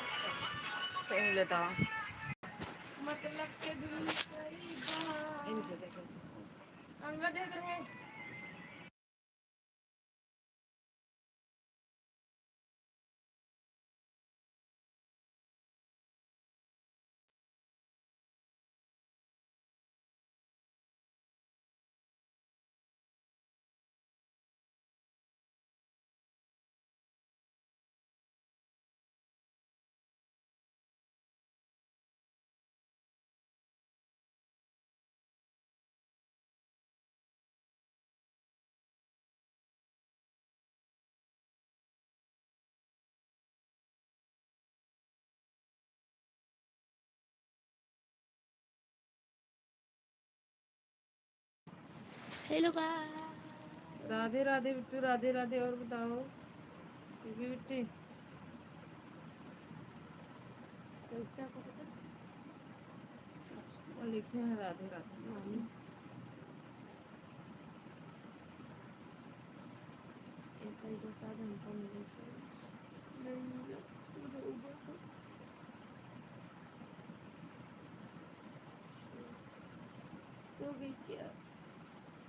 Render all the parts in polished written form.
सही लेता मतलब के दिल अंगद इधर है। Hello guys. राधे राधे बिट्टू, राधे राधे। और बताओ सीधी बिट्टी कैसा को पता और लिखे हैं राधे राधे। मामी एक बार बता दो हमको मिले नहीं मिला सो गई क्या?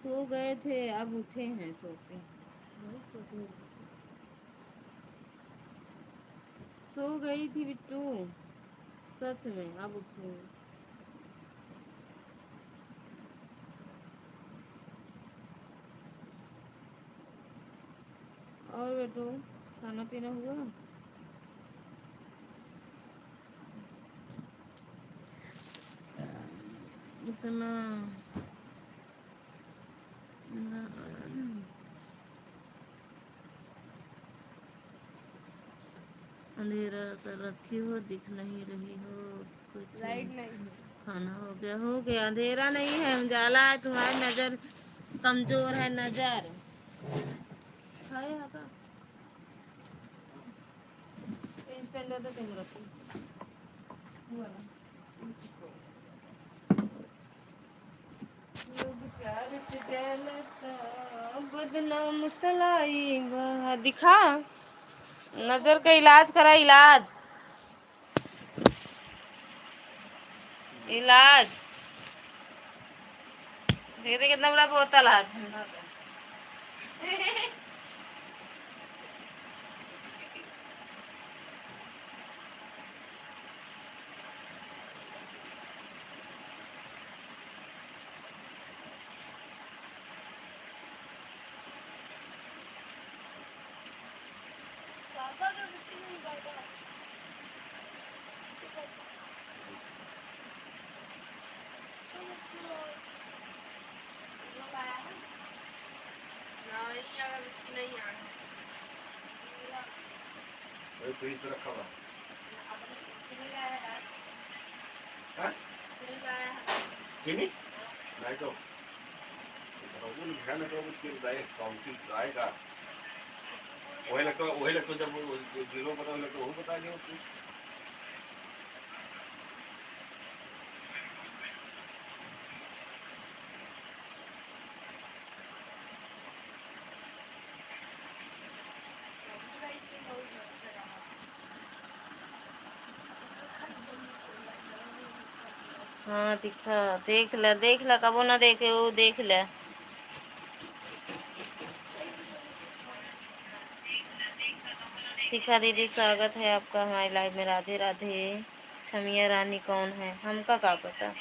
सो गए थे, अब उठे हैं सो के। नहीं सोते सो गई थी बिट्टू सच में, अब उठी हूँ। और बेटू खाना पीना हुआ? इतना अंधेरा कर रखी हो, दिख नहीं रही हो कुछ। लाइट नहीं है। खाना हो गया? हो गया। अंधेरा नहीं है, उजाला है। तुम्हारी नजर कमजोर है। नजर खाए का इंस्टेंट तो तुम रखी हुआ ना। लोग प्यार से जलता बदनाम सलाई बहा। दिखा नजर का इलाज करा। इलाज इलाज देखते कितना बड़ा बोतल है ठंडा का। रखा हुआ चीनी नहीं तो आएगा वही लगता जब जीरो बता वो बता दिया। हाँ दिखा। देख ल कबो ना देखे वो देख ले। शिखा दीदी स्वागत है आपका हमारी लाइव में। राधे राधे। छमिया रानी कौन है? हमका का पता,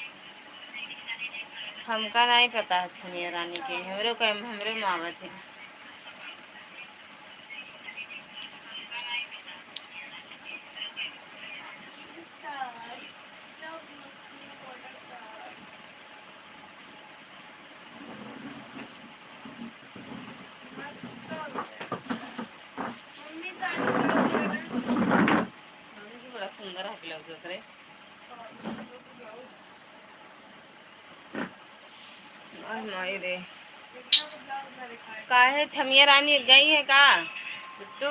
हमका नहीं पता है छमिया रानी के। हमरे मामा थे। बड़ा सुंदर है ब्लाउज ओकरे। माई रे काहे छमिया रानी गई है का बिट्टू?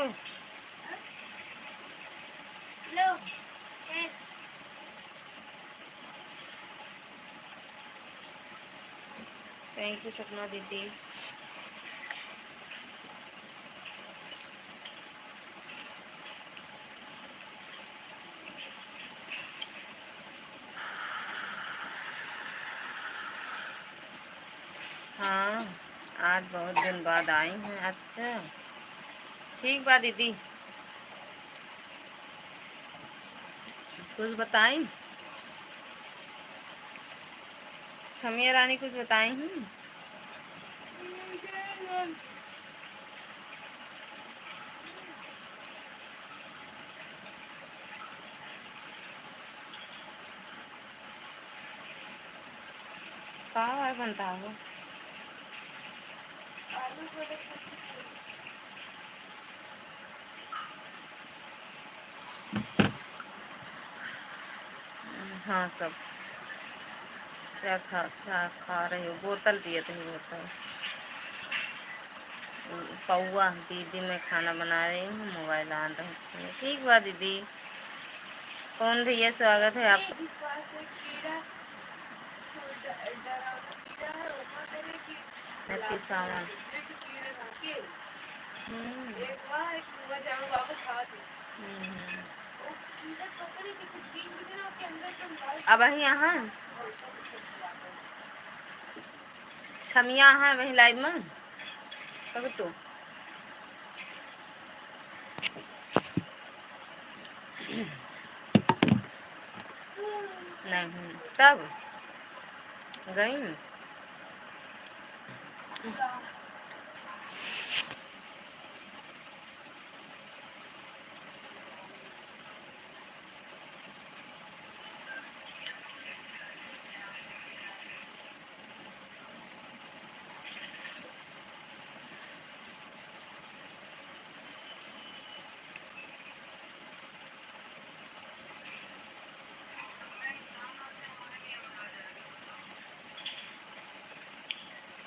थैंक यू सपना दीदी। हाँ, आज बहुत दिन बाद आई हैं। अच्छा, ठीक बा दीदी। कुछ बताई? छमिया रानी कुछ बताई हैं? कहाँ है बनता हो? हाँ सब। क्या खा रही हो? बोतल पिए थे बोतल। पौआ दीदी मैं खाना बना रही हूँ, मोबाइल ऑन रखी है। ठीक बा दीदी। कौन भैया स्वागत है आपका। हैप्पी सावन। अब यहाँ छमिया है वही लाइव में कब तो नहीं तब गई।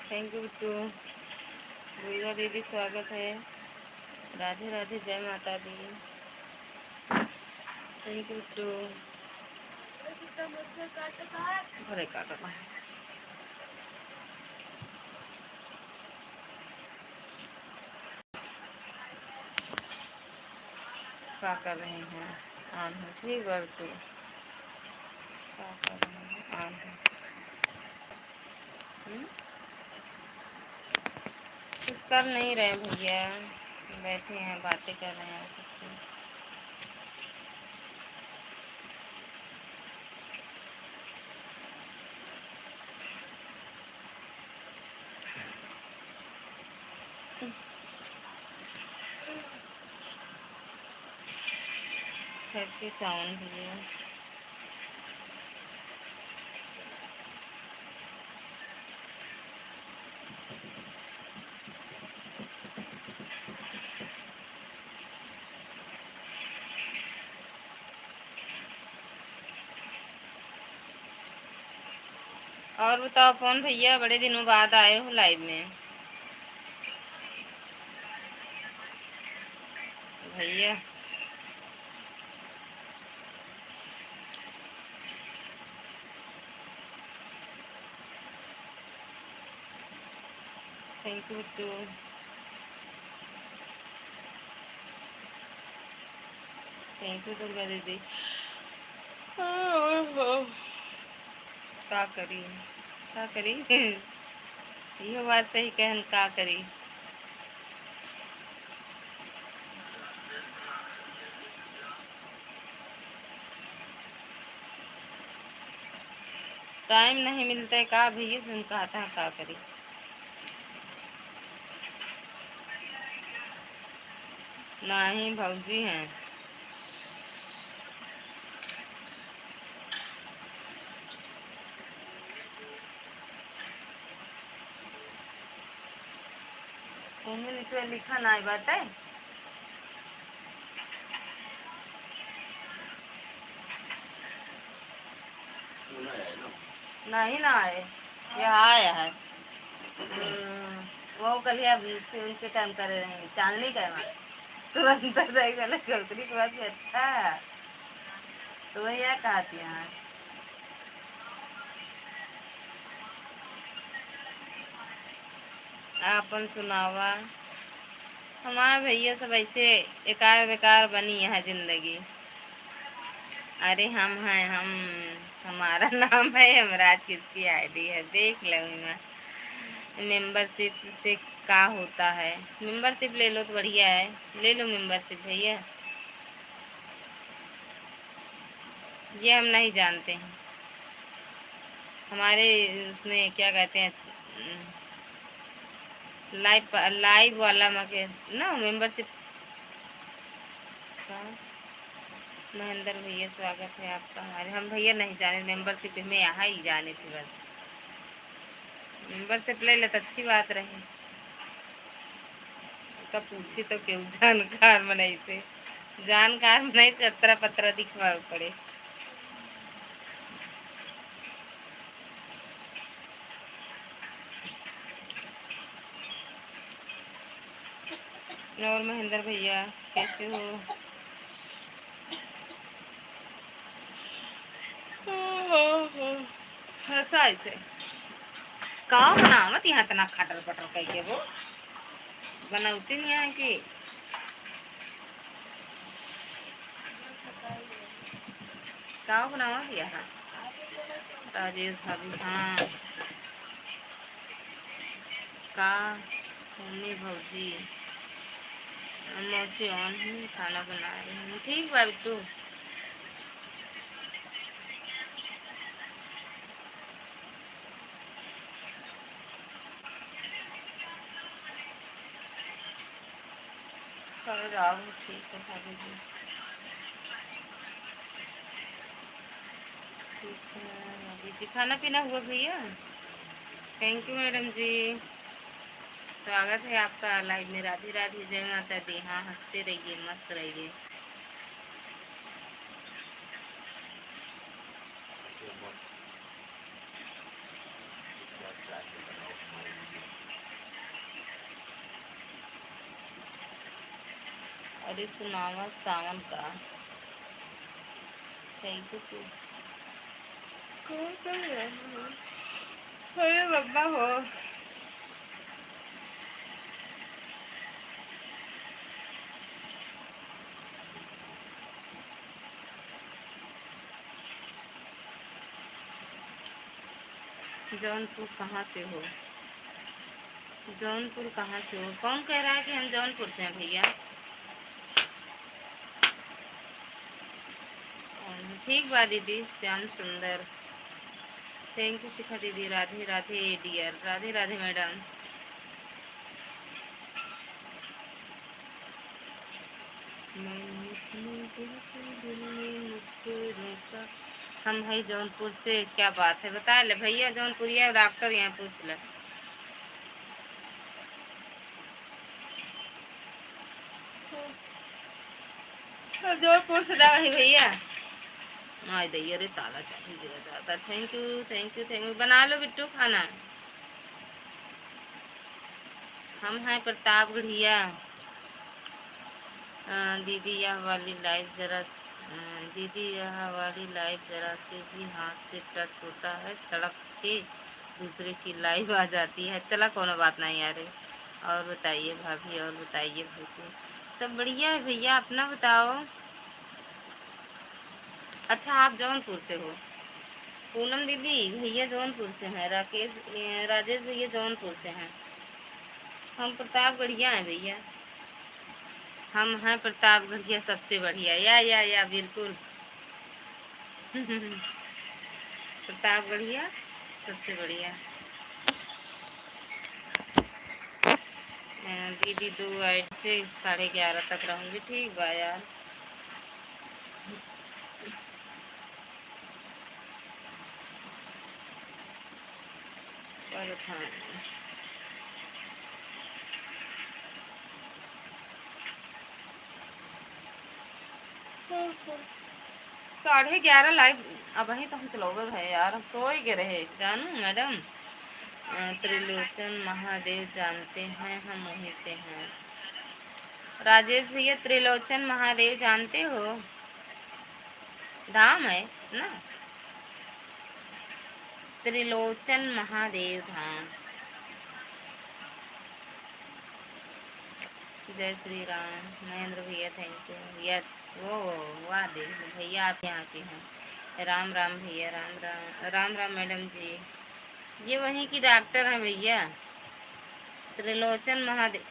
Thank you Bittu. दुर्गा दीदी स्वागत है। राधे राधे, जय माता दी। Thank you Bittu. घरे काटना क्या कर रहे हैं? आन है ठीक है बिट्टू। क्या कर रहे हैं? आन है। कुछ कर नहीं रहे भैया, बैठे हैं बातें कर रहे हैं सबसे। हैप्पी सावन भैया। और बताओ कौन भैया, बड़े दिनों बाद आए हो लाइव में भैया। Thank you Bittu. Thank you Durga दीदी। का करी का करी ये बात सही कहन का करी। टाइम नहीं मिलता है का भैया, तुम कहता है का करी। नहीं भौजी हैं। तुम्हें नीचे लिखा नहीं बाटे। नहीं ना आए, यहाँ आया है। वो कल उनके काम कर रहे हैं, चांदनी का तुरंत सही गलत गलती के बाद भी अच्छा। तो वही यह कहती है। आपन सुनावा। हमारा भैया सब ऐसे एकार बेकार बनी है जिंदगी। अरे हम हैं हमारा नाम है यमराज, किसकी आईडी है देख लो मैं। मेंबरशिप से क्या होता है? मेंबरशिप ले लो तो बढ़िया है, ले लो मेंबरशिप भैया। ये हम नहीं जानते हैं, हमारे उसमें क्या कहते हैं, लाइव लाइव वाला मगे ना मेंबरशिप का। महेंद्र भैया स्वागत है आपका हमारे। हम भैया नहीं जाने मेंबरशिप में, यहाँ ही जाने थी बस। मेंबरशिप ले ले तो अच्छी बात रहे। का पूछी तो क्यों जानकार बनाई से, जानकार बनाई से अतरा पतरा दिखवा पड़े। और महेंद्र भैया कैसे हो? ऐसा ऐसे का बनावत यहाँ तना खटर पटर कह के वो बनावती नहीं है कि का बनावत यहाँ। राजेश भाभी हाँ का मम्मी भौजी मौसी ऑन खाना बना रही हूँ। ठीक बा बिट्टू। कल आओ ठीक है भाभी जी, ठीक है भाभी जी। खाना पीना हुआ भैया? थैंक यू मैडम जी, स्वागत है आपका लाइव में। राधे राधे, जय माता दी। हाँ हंसते रहिए, मस्त रहिए। अरे सुनावा सावन का, थैंक यू टू। कौन कर रहा है? अरे बब्बा हो। जौनपुर कहाँ से हो? जौनपुर कहाँ से हो? कौन कह रहा है कि हम जौनपुर से हैं भैया? ठीक बा दीदी श्याम सुंदर, थैंक यू शिखा दीदी। Radhe Radhe dear, Radhe Radhe madam. मैंने अपने दिल को दिल ने मुझको रोका। हम है जौनपुर से, क्या बात है बता ले भैया। जौनपुर या डॉक्टर यहाँ पूछ ले। जौनपुर से दवा है भैया। आई दैया रे ताला चाबी गिरा जाता। Thank you thank you thank you. बना लो बिट्टू खाना। हम हैं प्रतापगढ़िया। दीदी यह वाली लाइव जरा दीदी यह वाली लाइव जरा से भी हाथ से टच होता है सड़क के दूसरे की लाइव आ जाती है। चला कोनो बात नहीं यार। और बताइए भाभी, और बताइए भूजी। सब बढ़िया है भैया, अपना बताओ। अच्छा आप जौनपुर से हो? पूनम दीदी भैया जौनपुर से हैं, राजेश भैया जौनपुर से हैं। हम प्रतापगढ़िया हैं भैया, हम हैं प्रतापगढ़िया सबसे बढ़िया। या बिल्कुल प्रतापगढ़िया सबसे बढ़िया। दीदी 2 से 11:30 तक रहूँगी। ठीक बा यार। पर हाँ 11:30 लाइव अब ही तो हम चलोगे भाई यार, हम सो ही के रहे जानू मैडम। त्रिलोचन महादेव जानते हैं, हम वहीं से हैं। राजेश भैया त्रिलोचन महादेव जानते हो? धाम है ना, त्रिलोचन महादेव धाम। जय श्री राम महेंद्र भैया, थैंक यू। यस वो वाह देख भैया आप यहाँ के हैं। राम राम भैया, राम राम। राम राम मैडम जी। ये वहीं की डॉक्टर हैं भैया। त्रिलोचन महादेव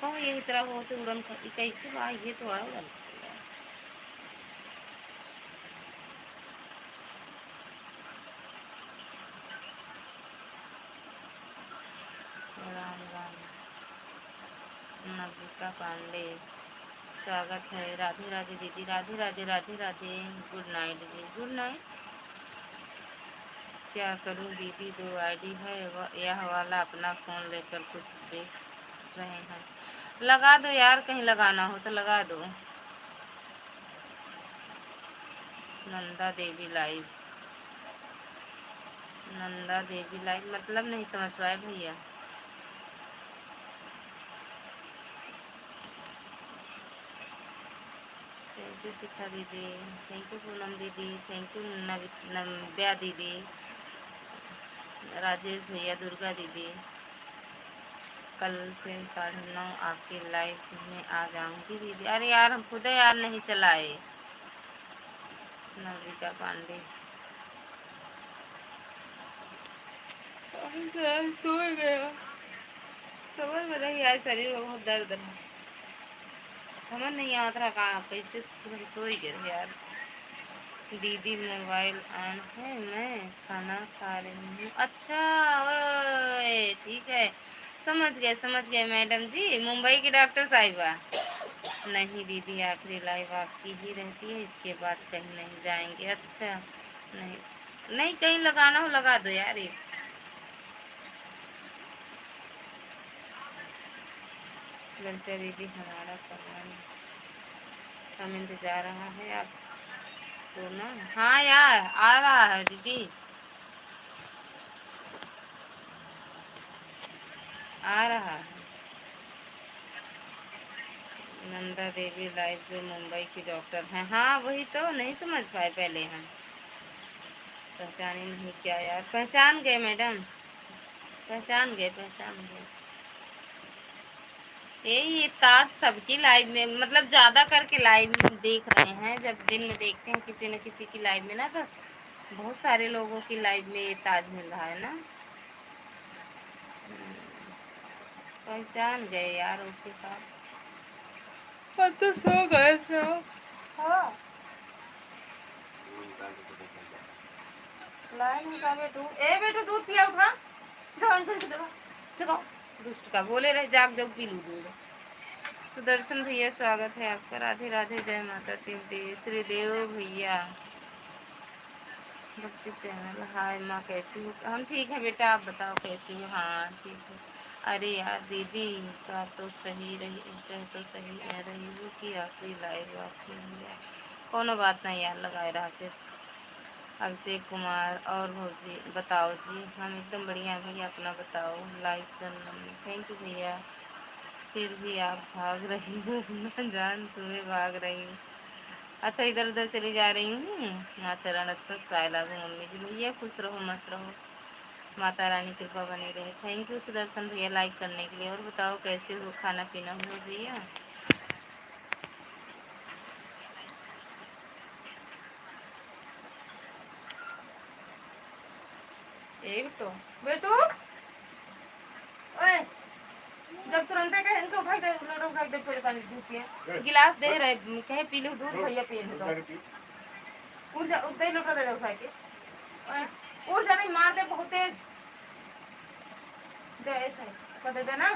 कहो यही तरह हो तो उड़न कैसे बा ये तो आ उड़न राम राम। नविका पांडे स्वागत है। राधे राधे दीदी। राधे राधे राधे राधे। गुड नाइट जी। Good night. क्या करूं दीदी, 2 आईडी है, यह वाला अपना फ़ोन लेकर कुछ देख रहे हैं। लगा दो यार, कहीं लगाना हो तो लगा दो। नंदा देवी लाइव। नंदा देवी लाइव मतलब नहीं समझ पाए भैया। थैंक यू शिखा दीदी। थैंक यू पूनम दीदी। थैंक यू नव्या दीदी। राजेश भैया, दुर्गा दीदी। कल से 9:30 आपके लाइव में आ जाऊंगी दीदी। अरे यार हम खुद यार नहीं चलाए। नविका पांडे सो गया। समझ में नहीं यार, शरीर में बहुत दर्द है। समझ नहीं आता रहा कहाँ कैसे हम सो ही गए यार। दीदी मोबाइल ऑन है, मैं खाना खा रही हूँ। अच्छा ओए ठीक है, समझ गए मैडम जी, मुंबई की डॉक्टर साहिबा। नहीं दीदी, आखिरी लाइव आपकी ही रहती है, इसके बाद कहीं नहीं जाएंगे। अच्छा नहीं नहीं, कहीं लगाना हो लगा दो यार। ये ललिता दीदी हमारा कमेंट हम इंतजार रहा है आप तो ना। हाँ यार आ रहा है दीदी, आ रहा है। नंदा देवी लाइव जो मुंबई की डॉक्टर हैं, हाँ वही तो नहीं समझ पाए पहले हम। पहचाने नहीं क्या यार, पहचान गए मैडम, पहचान गए पहचान गए। ये ताज सबकी लाइव में मतलब ज़्यादा करके लाइव में देख रहे हैं। जब दिन में देखते हैं किसी न किसी की लाइव में ना, तो बहुत सारे लोगों की लाइव में ये ताज मिल रहा है ना। पहचान गए यार। ओके हाँ, हम तो सो गए थे। हाँ लाइन में का बेटू, ए बेटू दूध पिया उठा, जाओ अंकल से दो जगाओ। दुष्ट का बोले रहे जाग जाओ पी लू दूध। सुदर्शन भैया स्वागत है आपका। राधे राधे, जय माता दी। श्रीदेव भैया भक्ति चैनल। हाय माँ कैसी हो? हम ठीक है बेटा, आप बताओ कैसी हो? हाँ ठीक है। अरे यार दीदी का तो सही रही, कह तो सही कह रही हो कि आखिरी लाइव आपकी है। कोनो बात नहीं यार, लगाए रहा फिर। अभिषेक कुमार और भौजी बताओ जी। हम एकदम बढ़िया भैया, अपना बताओ। लाइक करना। थैंक यू भैया। फिर भी आप भाग रही हो ना जान, तुम्हें भाग रही हूँ। अच्छा इधर उधर चली जा रही हूँ। माँ चरण स्पर्श पाए लागू मम्मी जी। भैया खुश रहो मस्त रहो, माता रानी कृपा बनी रहे। थैंक यू सुदर्शन भैया लाइक करने के लिए। और बताओ कैसे हो, खाना पीना हुआ भैया? ए बेटो बेटू ओए, जब तुरंत कहे इनको उठा दे, लोटा उठा दे, पहले पानी दूध पिए। गिलास दे रहे कहे पी लो दूध भैया पिए दो। उठ जा, उतना ही लोटा दे दो उठा के। ओए, उठ जा, नहीं मार दे बहुत तेज। दे ऐसे को दे देना।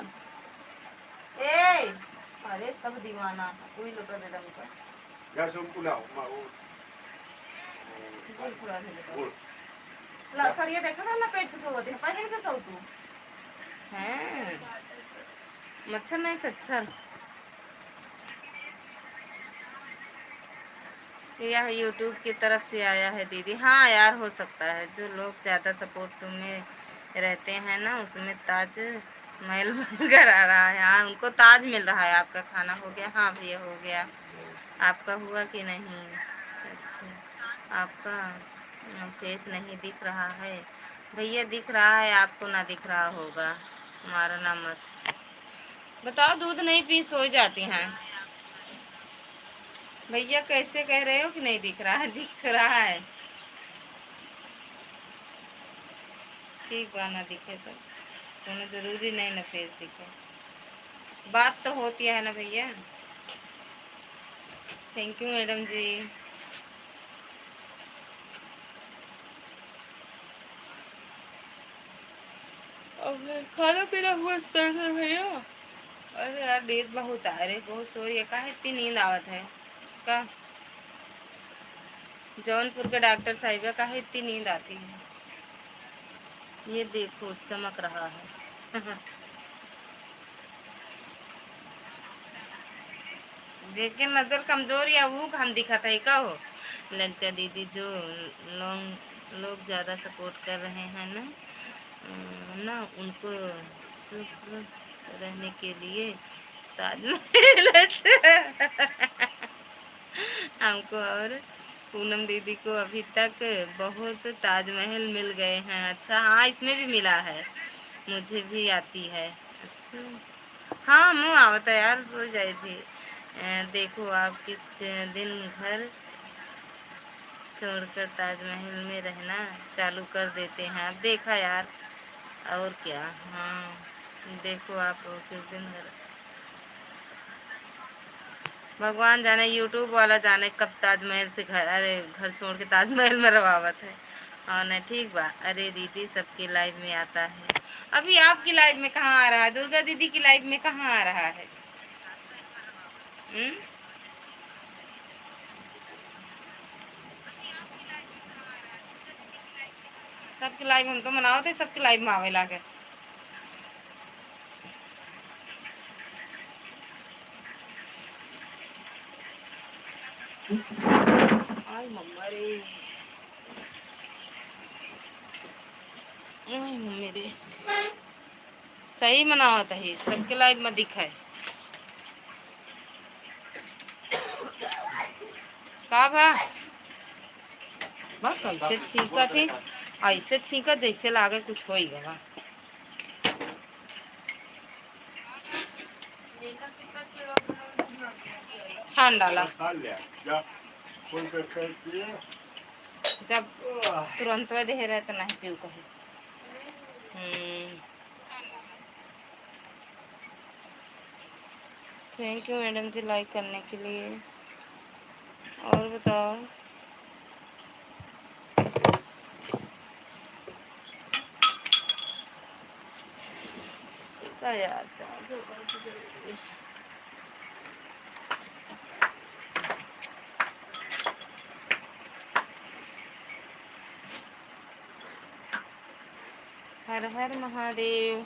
ए अरे सब दीवाना, कोई लोटा दे दे उनको। यार से उनको लाओ माँ वो गुड़ पूरा दे दे। गुड़ ला सरिया देखो ना लपेट के सोते हैं, पहन के सो तू हैं। मच्छर नहीं सच्छर। यह यूट्यूब की तरफ से आया है दीदी। हाँ यार हो सकता है, जो लोग ज़्यादा सपोर्ट में रहते हैं ना, उसमें ताज महल बनकर आ रहा है। हाँ उनको ताज मिल रहा है। आपका खाना हो गया? हाँ भैया हो गया। आपका हुआ कि नहीं? अच्छा आपका फेस नहीं दिख रहा है भैया? दिख रहा है, आपको ना दिख रहा होगा। मारना मत। बताओ दूध नहीं पी सो जाती हैं भैया? कैसे कह रहे हो कि नहीं दिख रहा है? दिख रहा है। ठीक बा, ना दिखे तो कोनो जरूरी नहीं ना फेस दिखे, बात तो होती है ना भैया। थैंक यू मैडम जी। अब खाना पीना हुआ इस तरह से भैया। अरे यार नींद बहुत आ रही, बहुत सो रही है। काहे इतनी नींद आवत है का? जौनपुर के डॉक्टर साहिबा काहे इतनी नींद आती है? ये देखो चमक रहा है। लेकिन नजर कमजोर या वो हम दिखा था का हो। ललिता दीदी जो लोग ज़्यादा सपोर्ट कर रहे हैं ना, ना उनको चुप रहने के लिए ताजमहल हमको और पूनम दीदी को अभी तक बहुत ताजमहल मिल गए हैं। अच्छा हाँ, इसमें भी मिला है, मुझे भी आती है। अच्छा हाँ, मुँह आवता यार, सो जाई थी। देखो आप किस दिन घर छोड़कर ताजमहल में रहना चालू कर देते हैं। अब देखा यार, और क्या। हाँ देखो आप किस दिन घर, भगवान जाने, यूट्यूब वाला जाने कब ताजमहल से घर, अरे घर छोड़ के ताजमहल में रवावत है। हाँ नहीं ठीक बा। अरे दीदी सबके लाइव में आता है, अभी आपकी लाइव में कहाँ आ रहा है? दुर्गा दीदी की लाइव में कहाँ आ रहा है? हम्म? सबके लाइव हम तो मनाओ थे, सबके लाइव में आवे लागे। आई मम्मा रे, आई मम्मी रे, सही मनावत है, सबके लाइव में दिखाए का बा? बा कैसे छींका थी, ऐसे छींका जैसे लागे कुछ हो ही गवा। छान डाला जब तुरंत में दे रहे तो नहीं पीऊ कहे। Thank you madam ji like करने के लिए। और बताओ, तो यार हर हर महादेव।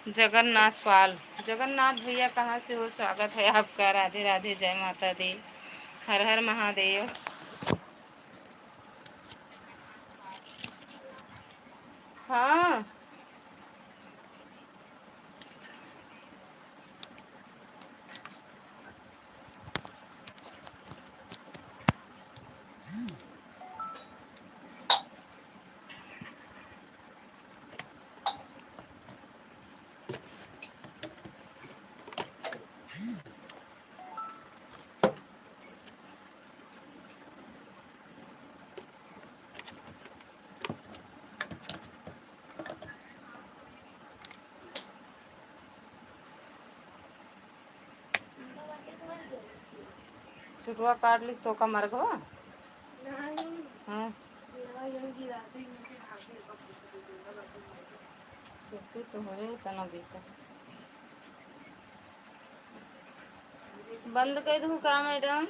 जगन्नाथ पाल, जगन्नाथ भैया कहाँ से हो? स्वागत है आपका, राधे राधे, जय माता दी, हर हर महादेव। हाँ छुटवा काट लिस तो का मर गवा। हाँ सोचे तो हो तना बीसा बंद कर दूँ का मैडम?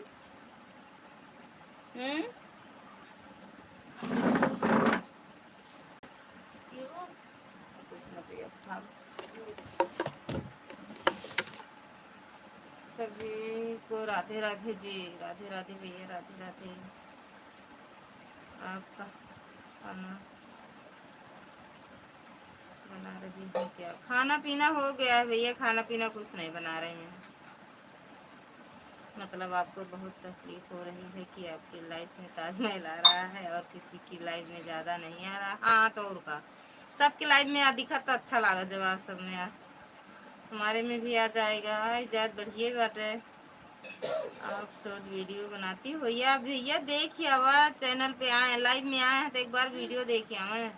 कुछ न पिया खा। सभी को राधे राधे जी, राधे राधे भैया, राधे राधे। आपका खाना बना रही हूँ क्या? खाना पीना हो गया है भैया, खाना पीना कुछ नहीं बना रहे हैं। मतलब आपको बहुत तकलीफ हो रही है कि आपकी लाइफ में ताजमहल आ रहा है और किसी की लाइफ में ज़्यादा नहीं आ रहा। हाँ तो और का, सबकी लाइफ में आ दिखा तो अच्छा लगा, जब आप सब में आ, हमारे में भी आ जाएगा। इजाज़त बढ़िए बाटे। आप शॉर्ट वीडियो बनाती हो भैया? भैया देखिए आवाज चैनल पे आए लाइव में आए हैं तो एक बार वीडियो देखिए हमें।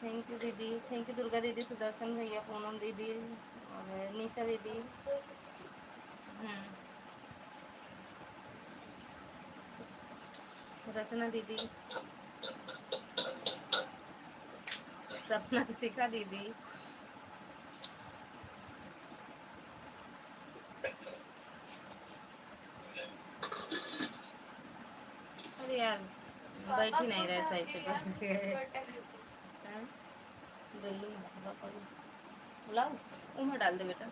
थैंक यू दीदी, थैंक यू दुर्गा दीदी, सुदर्शन भैया, पूनम दीदी और निशा दीदी। रचना दीदी, सपना शिखा दीदी। अरे यार बैठ ही नहीं रहे सही से बैठ गए। हाँ? बेलू बुलाओ, उम्र डाल दे बेटा।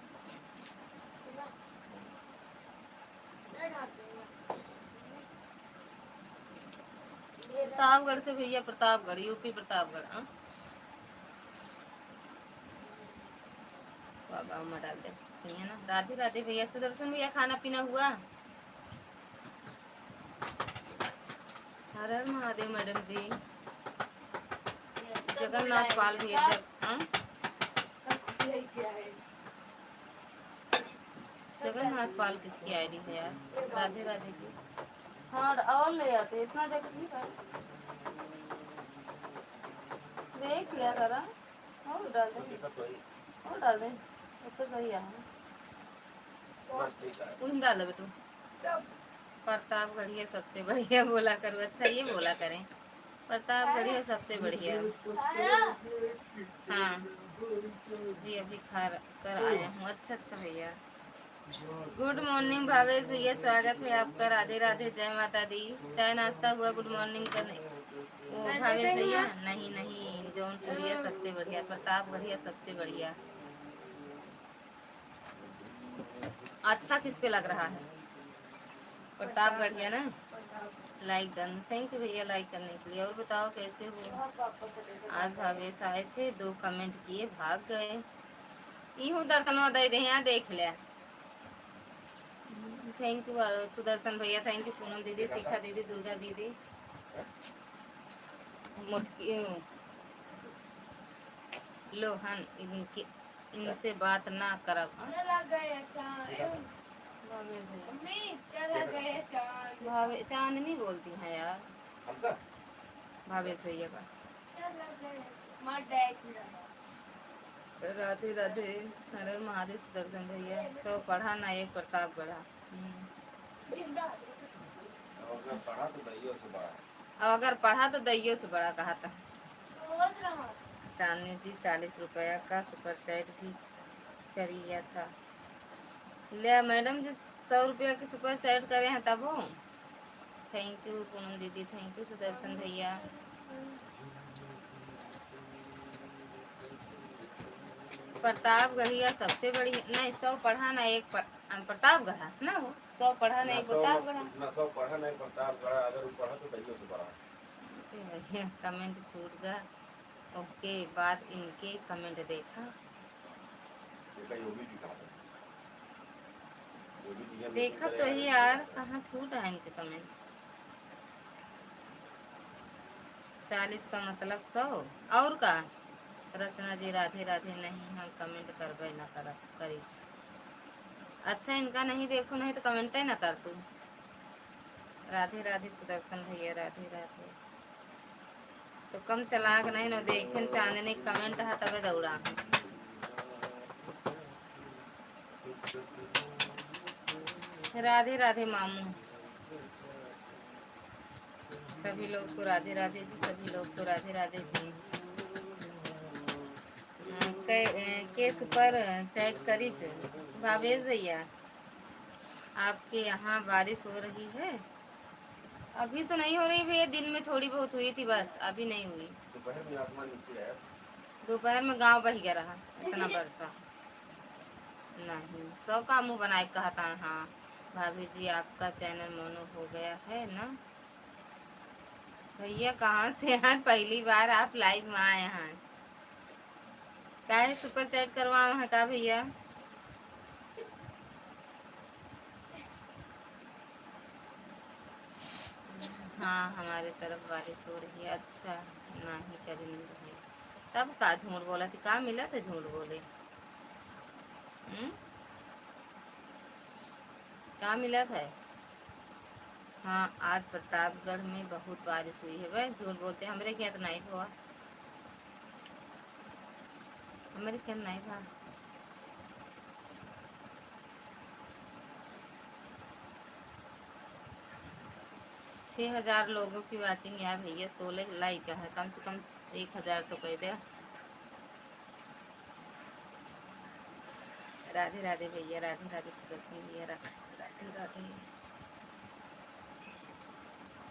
प्रतापगढ़ से भैया, प्रतापगढ़ यूपी प्रतापगढ़। हाँ बाबा उम्र डाल दे है ना। राधे राधे भैया, सुदर्शन भैया खाना पीना हुआ? हर हर महादेव मैडम जी। जगन्नाथ पाल भैया जगन्नाथ पाल किसकी आईडी है यार? राधे राधे जी। हाँ और ले आते इतना देख ठीक है, देख लिया करा। और डाल दे, और डाल दे, तो सही है। उन डाल दे बेटू। प्रतापगढ़िया सबसे बढ़िया बोला करो। अच्छा ये बोला करें, प्रतापगढ़िया सबसे बढ़िया। हाँ जी अभी खा कर आया हूँ। अच्छा अच्छा भैया, गुड मॉर्निंग भावेश भैया, स्वागत है आपका। राधे राधे, जय माता दी। चाय नाश्ता हुआ? गुड मॉर्निंग करने वो भावेश भैया? नहीं नहीं, जौनपुरिया सबसे बढ़िया, प्रतापगढ़िया सबसे बढ़िया। अच्छा किस पे लग रहा है? प्रतापगढ़िया ना। लाइक डन, थैंक यू भैया लाइक करने के लिए। और बताओ कैसे हो? आज भावेश आए थे, 2 कमेंट किए भाग गए। यूँ दर्शन दे दे यहाँ देख ले। थैंक यू सुदर्शन भैया, थैंक यू पूनम दीदी, शिखा दीदी, दुर्गा दीदी। मुटकी लोहन इनके इनसे बात ना करब। भावे चांदनी बोलती हैं यार भावेश भैया का। राधे राधे, हर हर महादेव, सुदर्शन भैया। 100 पढ़ा ना एक प्रताप गढ़ा। अब अगर पढ़ा तो दैयो से बड़ा कहा था। चांदनी जी 40 रुपया का सुपर चैट भी करिया था। ले मैडम जी 100 रुपया की सुपर चैट करे हैं तब हो। थैंक यू पूनम दीदी, थैंक यू सुदर्शन भैया। प्रतापगढ़िया सबसे बड़ी नहीं, 100 पढ़ा ना एक प्रतापगढ़ा ना हो। 100 पढ़ा ना एक प्रतापगढ़ा। 100 पढ़ा ना एक प्रतापगढ़ा, अगर वो पढ़ा तो दैयो से बड़ा। भैया कमेंट छूट गया। ओके बाद इनके कमेंट देखा। देखा तो ही यार, कहाँ छूट है इनके कमेंट। 40 का मतलब 100 और का। रचना जी राधे राधे, नहीं हम कमेंट करबे ना करी। अच्छा इनका नहीं देखो, नहीं तो कमेंट ही ना कर तू। राधे राधे सुदर्शन भैया, राधे राधे। तो कम चलाक नहीं न देखे चांदनी कमेंट है तबे दौड़ा। राधे राधे मामू, सभी लोग को राधे राधे जी, सभी लोग को राधे राधे जी। के सुपर चैट करिस भावेश भैया। आपके यहाँ बारिश हो रही है? अभी तो नहीं हो रही भैया, दिन में थोड़ी बहुत हुई थी बस, अभी नहीं हुई। दोपहर में आसमान नीचे है, दोपहर में गांव बह गया रहा, इतना बरसा नहीं। तो का मुँह बनाए कहता है। हाँ भाभी जी आपका चैनल मोनो हो गया है ना? भैया कहाँ से हैं? पहली बार आप लाइव में आए हैं। क्या है सुपर चैट करवाओ है का भैया? हाँ हमारे तरफ बारिश हो रही है। अच्छा नहीं करेंगे तब का झूठ बोला थी, का मिला था झूठ बोले। क्या मिला था? हाँ, आज प्रतापगढ़ में बहुत बारिश हुई है। वह झूठ बोलते हैं, हमारे क्या तो नहीं हुआ, हमारे क्या नहीं हुआ। 6,000 लोगों की वाचिंग है भैया, 16 लाइक है, कम से कम 1,000 तो कह दे। राधे राधे भैया, राधे राधे सुदर्शन भैया, राधे राधे राधे।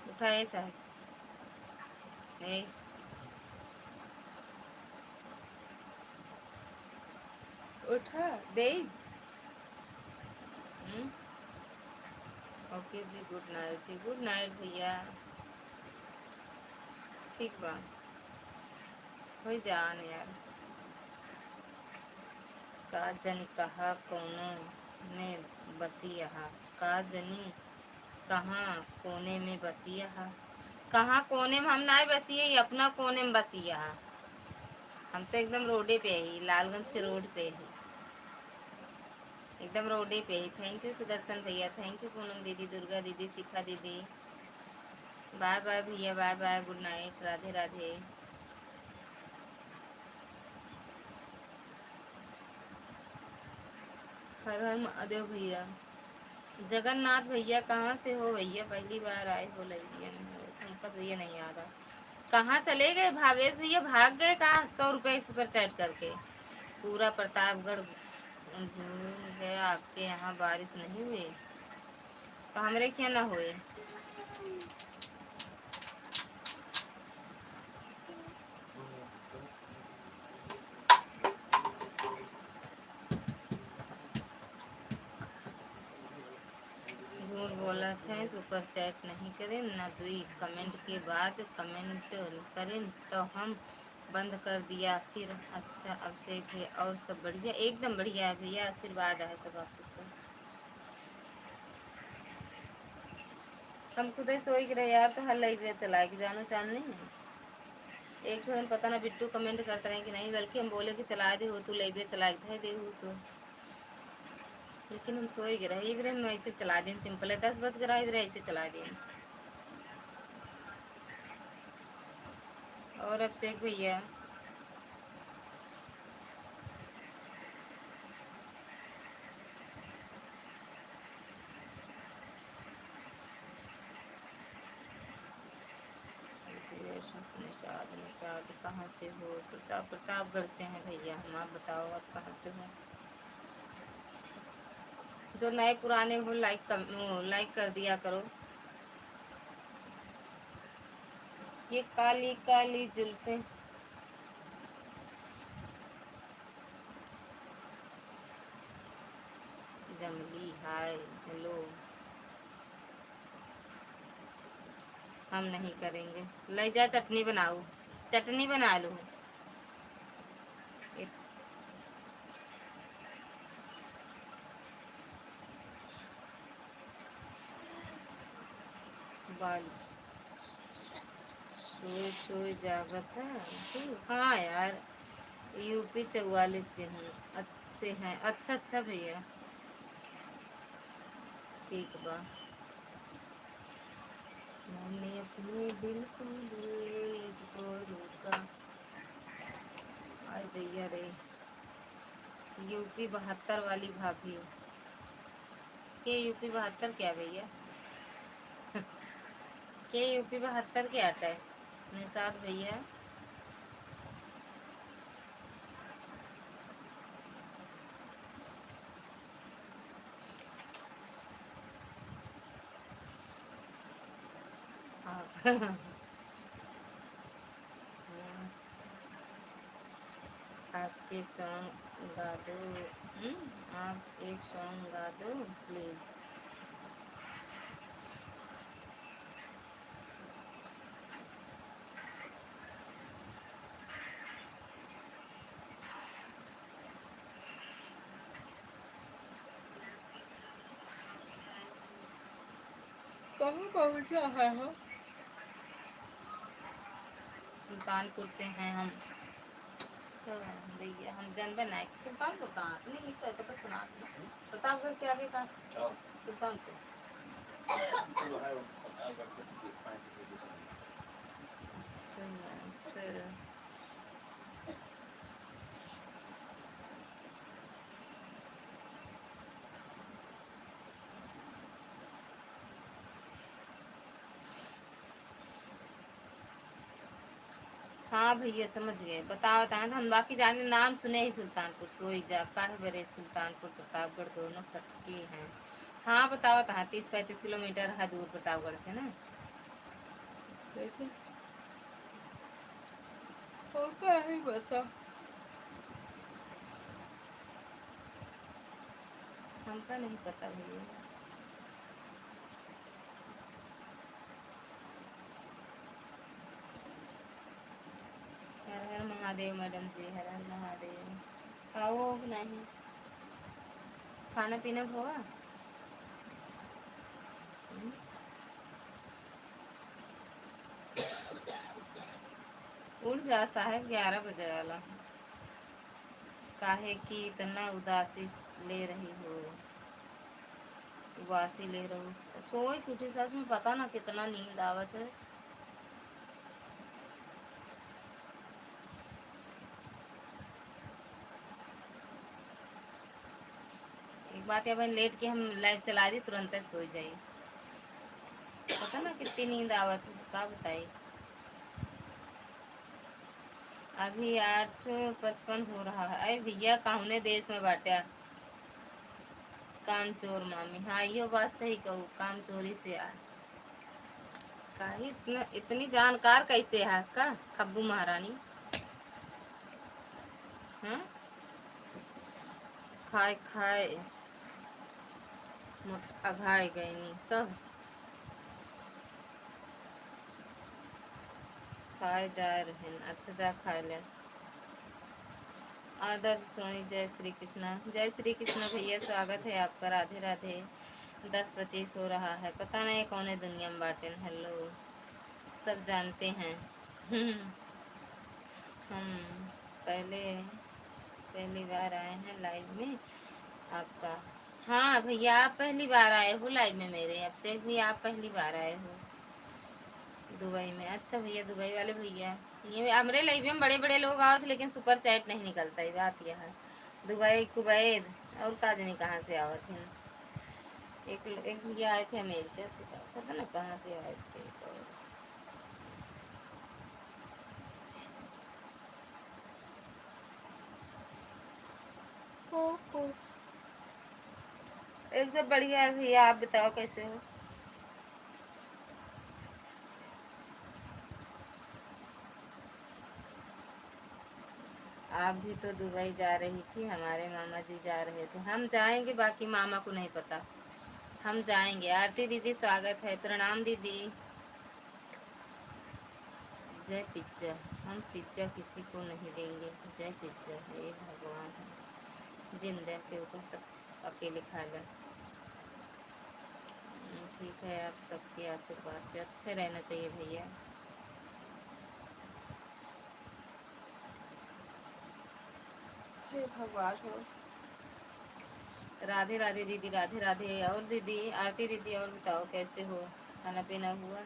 उठा ऐसा है ए, उठा दे। ओके जी, गुड नाइट जी, गुड नाइट भैया। ठीक बा, हो जान यार। का जनी कहा कोनो में बसी यहाँ, का जनी कहाँ कोने में बसी यहाँ। कहाँ कोने में हम ना बसी है, अपना कोने में बसी यहाँ। हम तो एकदम रोडे पे ही, लालगंज के रोड पे ही, एकदम रोडे पे ही। थैंक यू सुदर्शन भैया, थैंक यू पूनम दीदी, दुर्गा दीदी, शिखा दीदी। बाय बाय भैया, bye bye, good night, Radhe Radhe. हर हर महादेव भैया। जगन्नाथ भैया कहाँ से हो भैया, पहली बार आए हो लैया में, हमको भैया नहीं याद आ। कहाँ चले गए भावेश भैया, भाग गए कहाँ? 100 रुपये सुपर चैट करके। पूरा प्रतापगढ़ घूम गया, आपके यहाँ बारिश नहीं हुई? तो हमरे क्या ना हुए। झूठ बोला थे, सुपर चैट नहीं करें ना, दुई कमेंट के बाद कमेंट करें तो हम बंद कर दिया फिर। अच्छा अभिषेक है, और सब बढ़िया, एकदम बढ़िया है भैया, आशीर्वाद है सब आप सबको। हम खुद ही सोई गिरे यार, तो हर लाइव चला के जानो चाल नहीं है। एक तो हम पता ना बिट्टू कमेंट करते रहे कि नहीं, बल्कि हम बोले कि चला दे हो तू लाइव चला दे हो तो, लेकिन हम सोई गिरे ही हम ऐसे चला दें, सिंपल है, 10 बज गया ऐसे चला दें। और अभिषेक भैया निषाद, निषाद कहाँ से हो? प्रतापगढ़ से हैं भैया हम, आप बताओ आप कहाँ से हो? जो नए पुराने हो लाइक कर दिया करो। ये काली काली जुल्फे, जमली हाय हेलो। हम नहीं करेंगे, ले जा चटनी बनाओ, चटनी बना लो। बाल सोए सोए जागत है तू? हाँ यार, यूपी 44 से हूँ, अच्छे हैं। अच्छा अच्छा भैया, ठीक बा। मैंने अपने दिल को तुझको रोका, आज दैया रे। यूपी 72 वाली भाभी के, यूपी 72 क्या भैया? के यूपी 72 के आटा है निषाद भैया। हाँ। आपके सॉन्ग गा दो। आप एक सॉन्ग गा दो प्लीज। कहाँ पहुँचा है हम? सुल्तानपुर से हैं हम। अच्छा भैया, हम जनबन आए सुल्तानपुर कहाँ? नहीं सर तो सुना, प्रतापगढ़ के आगे का सुल्तानपुर। अच्छा, हाँ भैया समझ गए। बताओ ता हम बाकी जाने नाम सुने ही सुल्तानपुर सोई जा काहे बरे सुल्तानपुर प्रतापगढ़ दोनों सटके हैं। हाँ बताओ ता 30-35 किलोमीटर है दूर प्रतापगढ़ से ना। क्या ही बता, हमका नहीं पता भैया। हर हर महादेव मैडम जी, हर हर महादेव। खाओ नहीं, खाना पीना हुआ? उठ जा साहब, 11 बजे वाला। काहे कि इतना उदासी ले रही हो, उबासी ले रही हो। सोई उठी सच में पता ना कितना नींद आवत है। एक बात है, बहन लेट के हम लाइव चला दी तुरंत सो जाई। पता ना कितनी नींद आवत है, का बताई। अभी 8:55 हो रहा है। अरे भैया काहुने देश में बाटे काम चोर मामी। हाँ यो बात सही कहू, काम चोरी से आ काहे इतना इतनी जानकार कैसे है का खब्बू महारानी। हैं खाए खाए अघाए गई नी कब खाए जा रहे। अच्छा जा खाए ले। आदर्श सोनी, जय श्री कृष्णा। जय श्री कृष्णा भैया, स्वागत है आपका। राधे राधे। 10:25 हो रहा है, पता नहीं कौन है दुनिया में बाटे। हेलो, सब जानते हैं। हम पहले पहली बार आए हैं लाइव में आपका। हाँ भैया आप पहली बार आए हो लाइव में मेरे, आपसे भी आप पहली बार आए हो दुबई में। अच्छा भैया दुबई वाले भैया, ये हमारे लाइव में बड़े बड़े लोग आओ थे लेकिन सुपर चैट नहीं निकलता है। बात यह है दुबई कुवैत और का जाने कहाँ से आवत हैं। एक भैया आए थे अमेरिका से, पता ना कहाँ से आए थे। एकदम बढ़िया है भैया, आप बताओ कैसे हो। आप भी तो दुबई जा रही थी, हमारे मामा जी जा रहे थे। हम जाएंगे, बाकी मामा को नहीं पता। हम जाएंगे। आरती दीदी स्वागत है, प्रणाम दीदी। जय पिज्जा, हम पिज्जा किसी को नहीं देंगे। जय पिज्जा, हे भगवान है जिंदा के ऊपर सब अकेले खा ले। ठीक है, आप सबके आशीर्वाद से अच्छे रहना चाहिए भैया। हे भगवान हो। राधे राधे दीदी, राधे राधे। और दीदी आरती दीदी, और बताओ कैसे हो, खाना पीना हुआ?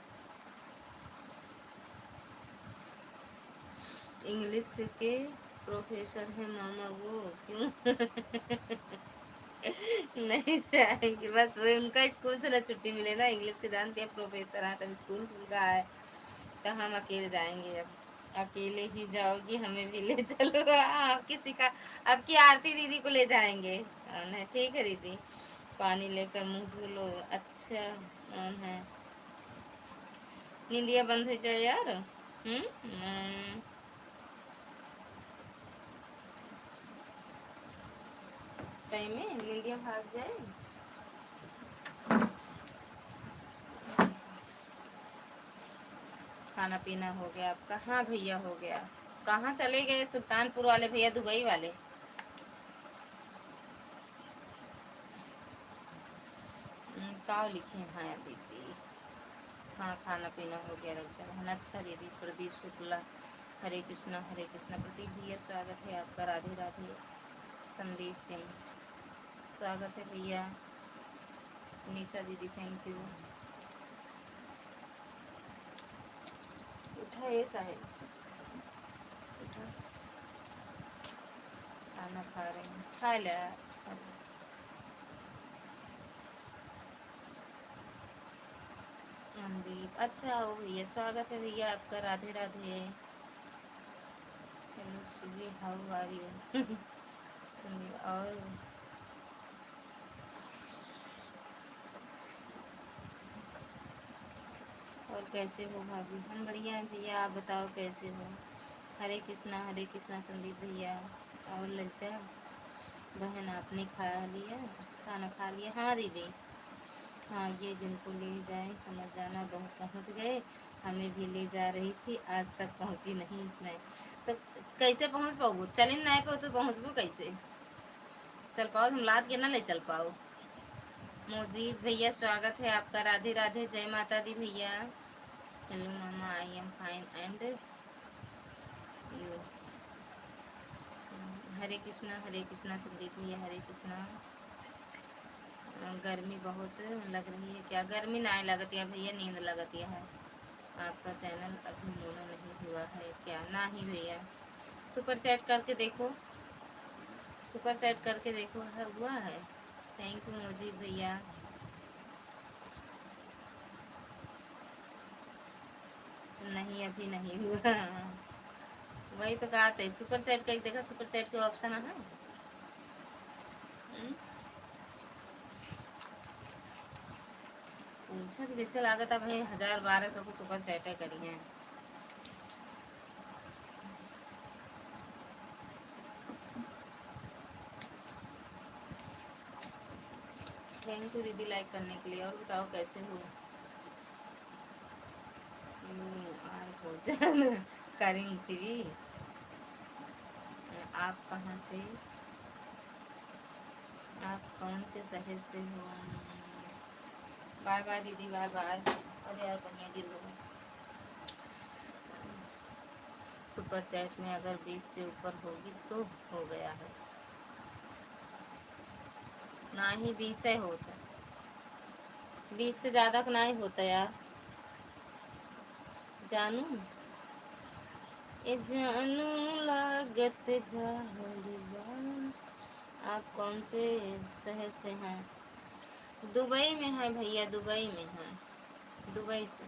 इंग्लिश के प्रोफेसर है मामा वो, क्यों? नहीं जाएंगे, बस वो उनका स्कूल से ना छुट्टी मिले ना, इंग्लिश के जानते हैं प्रोफेसर हैं, तब स्कूल खुल रहा है तो हम अकेले जाएंगे। अब अकेले ही जाओगी, हमें भी ले चलो। हाँ किसी का, अब की आरती दीदी को ले जाएंगे। है ठीक है दीदी, पानी लेकर मुंह धो लो। अच्छा है, नींदिया बंद हो जाए यार। सही में नींदिया भाग जाए। खाना पीना हो गया आपका? हाँ भैया हो गया। कहाँ चले गए सुल्तानपुर वाले भैया, दुबई वाले? काव लिखे हैं दीदी। हाँ खाना पीना हो गया लगता है ना। अच्छा दीदी, प्रदीप शुक्ला, हरे कृष्णा हरे कृष्णा। प्रदीप भैया स्वागत है आपका, राधे राधे। संदीप सिंह स्वागत है भैया। निशा दीदी थैंक यू। उठा ऐसा है, उठा, खाना खा रहे हैं, खा लिया। मनदीप अच्छा हो भैया, स्वागत है भैया आपका, Radhe Radhe. Hello Subi, how are you? Sandeep और कैसे हो भाभी? हम बढ़िया हैं भैया, आप बताओ कैसे हो? हरे कृष्णा संदीप भैया। और ललिता बहन आपने खा लिया, खाना खा लिया? हाँ दीदी, हाँ ये जिनको ले जाए समझ जाना बहुत पहुँच गए, हमें भी ले जा रही थी, आज तक पहुँची नहीं मैं। तो कैसे पहुँच पाओ? चल नहीं पाओ तो पहुँचबो कैसे? चल पाओ हम लाद के ना ले चल पाओ। मोजीब भैया स्वागत है आपका, राधे राधे, जय माता दी भैया। हेलो मामा, I am fine and you. हरे कृष्णा संदीप भैया, हरे कृष्णा। गर्मी बहुत लग रही है क्या? गर्मी ना लगती है भैया, नींद लगती है। आपका चैनल अभी मोनो नहीं हुआ है क्या? ना ही भैया, सुपर चैट करके देखो, सुपर चैट करके देखो है, हुआ है। थैंक यू मोजीब भैया। नहीं अभी नहीं हुआ। वही तो कहा था, सुपर चैट का देखा, सुपर चैट के ऑप्शन है। पूछा तो जैसे लागत है भाई, 1000-1200 को सुपर चैट करी है। थैंक यू दीदी लाइक करने के लिए। और बताओ कैसे हो? यू आर भोजन करिंग सीवी। आप कहाँ से, आप कौन से शहर से हो? बाय बाय दीदी, बाय बाय। अरे यार बढ़िया गिर गई। सुपर चैट में अगर 20 से ऊपर होगी तो हो गया है, ना ही 20 है होता, 20 से ज़्यादा का ना ही होता यार। जानू ए जानू लागत झाड़िया। आप कौन से शहर से हैं? दुबई में है भैया, दुबई में है, दुबई से।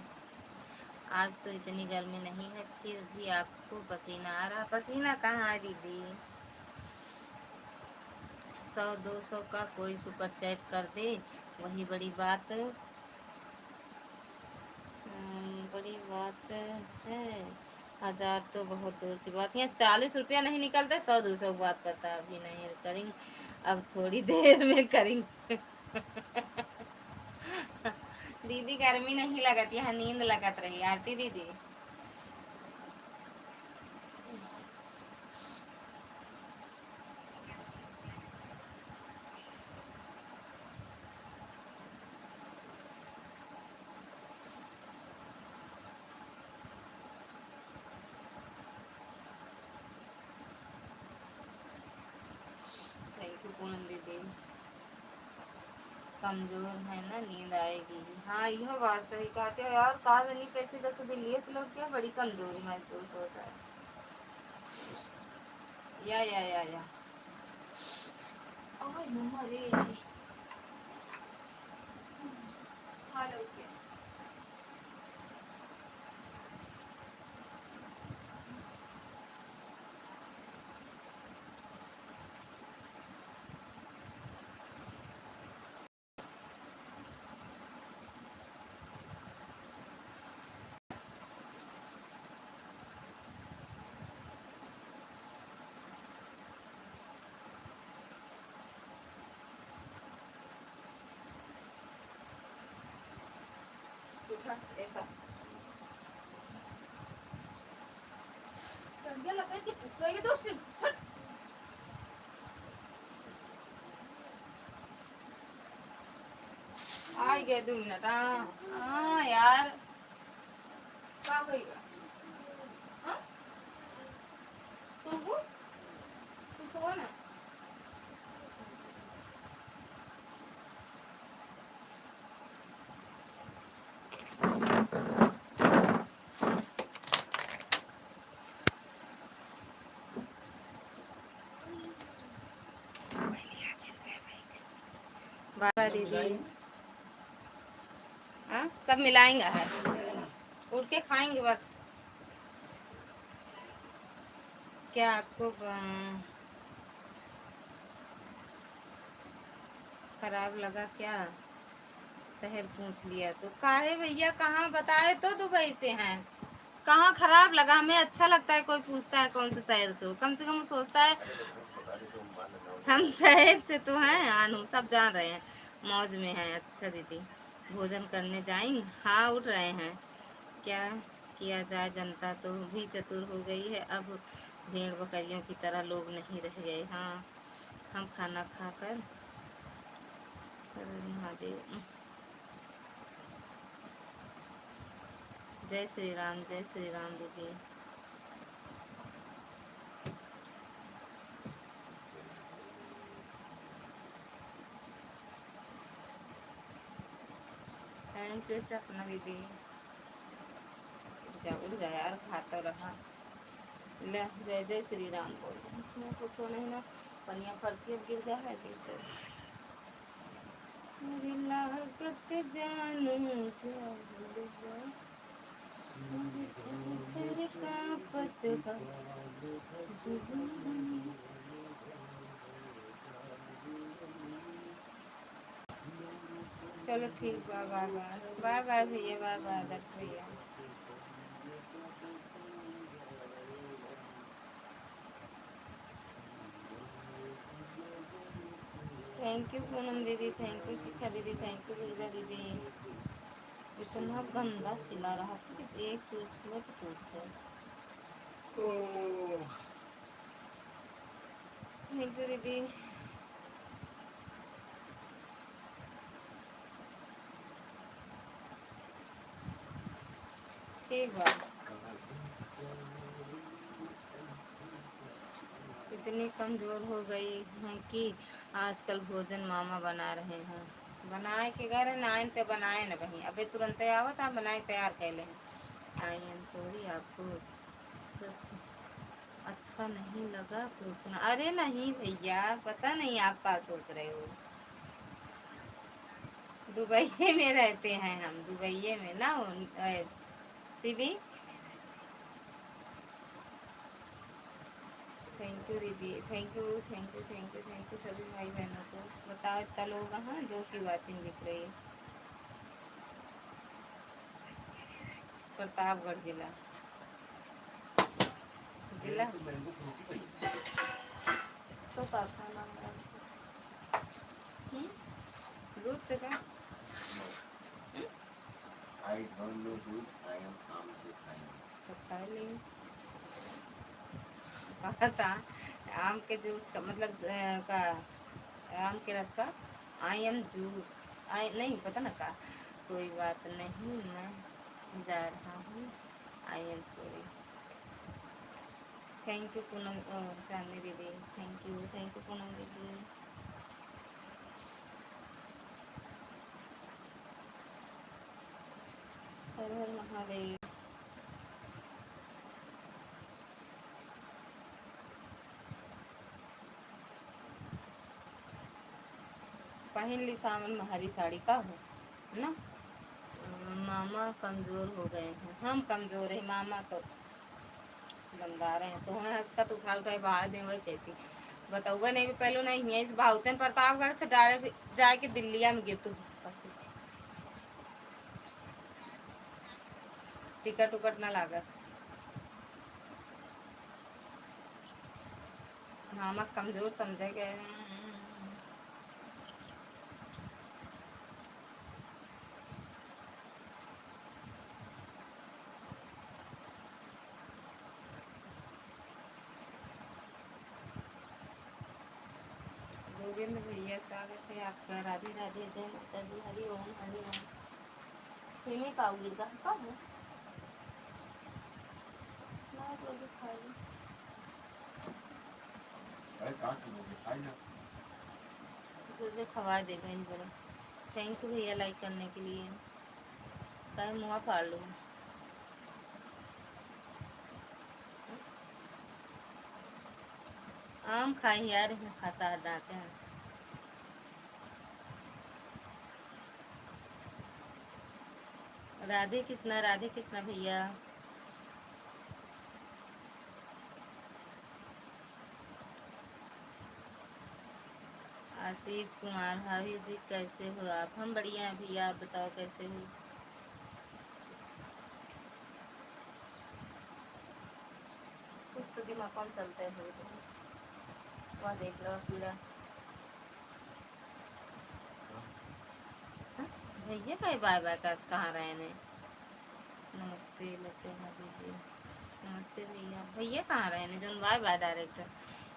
आज तो इतनी गर्मी नहीं है, फिर भी आपको पसीना आ रहा? पसीना कहाँ है दीदी? 100-200 का कोई सुपर चैट कर दे, वही बड़ी बात, बड़ी बात है। 1000 तो बहुत दूर की बात, यहाँ 40 रुपया नहीं निकलता, 100-200 बात करता है। अभी नहीं करेंगे, अब थोड़ी देर में करेंगे। दीदी गर्मी नहीं लगती, यहाँ नींद लगत रही आरती दीदी। थैंक यू पूनम दीदी। कमजोर है ना, नींद आएगी। हाँ यह बात सही कहते हो यार, कहा नहीं कैसे जब दिल्ली से लोग क्या बड़ी कमजोरी महसूस होता है। या ओए मम्मा रे, हेलो क्या? उठा ऐसा संध्या लपेट के सोएगी दोस्त। आ गए 2 मिनट। हाँ हाँ यार, क्या होगा? हाँ सुबह तू सो ना। बाय बाय दीदी। हाँ सब मिलाएंगे है, उठ के खाएंगे बस। क्या आपको खराब लगा क्या? शहर पूछ लिया तो काहे भैया, कहाँ बताए तो दुबई से हैं। कहाँ खराब लगा, हमें अच्छा लगता है कोई पूछता है कौन से शहर से हो, कम से कम वो सोचता है हम शहर से तो हैं। आनू सब जान रहे हैं, मौज में हैं। अच्छा दीदी भोजन करने जाएंगे, हाँ उठ रहे हैं। क्या किया जाए, जनता तो भी चतुर हो गई है, अब भेड़ बकरियों की तरह लोग नहीं रह गए। हाँ हम खाना खाकर हर हर महादेव। जय श्री राम दीदी। थैंक यू सपना दीदी। उठ जा यार, खाता रहा। ले जय जय श्री राम बोल, कुछ हो नहीं ना, पनिया फर्शी अब गिर गया है अजीब से। मेरी लागत जानू जा भूल जा, फिर कांपत का जुबान। चलो ठीक, bye bye bye bye bye भैया, बाय बाय दर्श भैया। थैंक यू पूनम दीदी, थैंक यू शिखा दीदी, थैंक यू दुर्गा दीदी। इतना गंदा सिला रहा था कि एक चूल छुआ तो टूट गया। थैंक यू दीदी। ठीक बात। इतनी कमज़ोर हो गई हैं कि आजकल भोजन मामा बना रहे हैं। बनाए के घर है नाइन ते बनाए न बही, अबे तुरंत आवत आप बनाए तैयार कर ले। आई एम सॉरी, आपको सच अच्छा नहीं लगा पूछना। अरे नहीं भैया, पता नहीं आप क्या सोच रहे हो। दुबई में रहते हैं हम, दुबई में ना सीबी। थैंक यू दीदी, thank you thank you thank you thank you सभी भाई बहनों को। बताओ इतना लोग हैं जो की वाचिंग दिख रही है। प्रतापगढ़ जिला, जिला तो काका नाम है। हम्म? दूध से का आई डोंट नो दूध, आई एम आम से खाएंगे तो खा लेंगे। कहा था आम के जूस का मतलब का आम के रस का आई एम जूस, आई नहीं पता ना का। कोई बात नहीं, मैं जा रहा हूँ, I am sorry. Thank you Poonam Chandni दीदी, थैंक यू पूनम दीदी। हर हर महादेव। पहन ली सावन में हरी साड़ी का हो ना। मामा कमज़ोर हो गए हैं, हम कमज़ोर है, मामा तो दमदार हैं। तो हमें हंस का तो उठा उठाए बाहर दें वही कहती बताऊगा नहीं भी पहले नहीं है इस भावते हैं प्रतापगढ़ से डायरेक्ट जाके दिल्लिया में गिर तू। टिकट उकट ना लागत। मामा कमज़ोर समझे गए। गोविंद भैया स्वागत है आपका, राधे राधे, जय माता दी, हरि ओम हरि ओम। फेमी खाओगी का कब ना तो अभी खा ली। अरे कहाँ खाओगे, खाई ना तुझे खवा दे भाई बड़ा। थैंक यू भैया लाइक करने के लिए। चाहे मुँह फाड़ लूँ। आम खाई यार, फंसा दाते हैं। राधे कृष्णा भैया। आशीष कुमार, भाभी जी कैसे हो आप? हम बढ़िया हैं भैया, आप बताओ कैसे हो? कुछ तो दिमाग कम चलते हैं तो वहाँ देख लो अकेला। हाँ? भैया का बाय बाय का कहाँ रहे ने? नमस्ते लगते भाभी जी। नमस्ते भैया। भैया कहाँ रहे ने जन बाय बाय डायरेक्टर?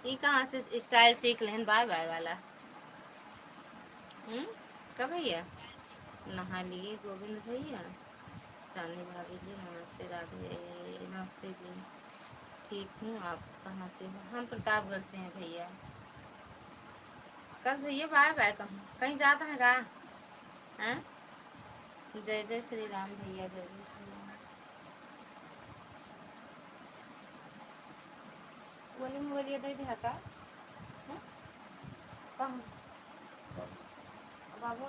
ये कहाँ से स्टाइल सीख लेन बाय बाय वाला? कब भैया? नहा लिए गोविंद भैया। चांदनी भाभी जी नमस्ते। राधे नमस्ते जी। ठीक हूँ, आप कहाँ से हो? हम प्रतापगढ़ से हैं भैया। कस भैया बाय बाय कहूँ कहीं जाता है गा? हैं? जय जय श्री राम भैया, जय जय श्री राम। बोली में बोलिए दे दिया का? हैं? कहाँ? बाबू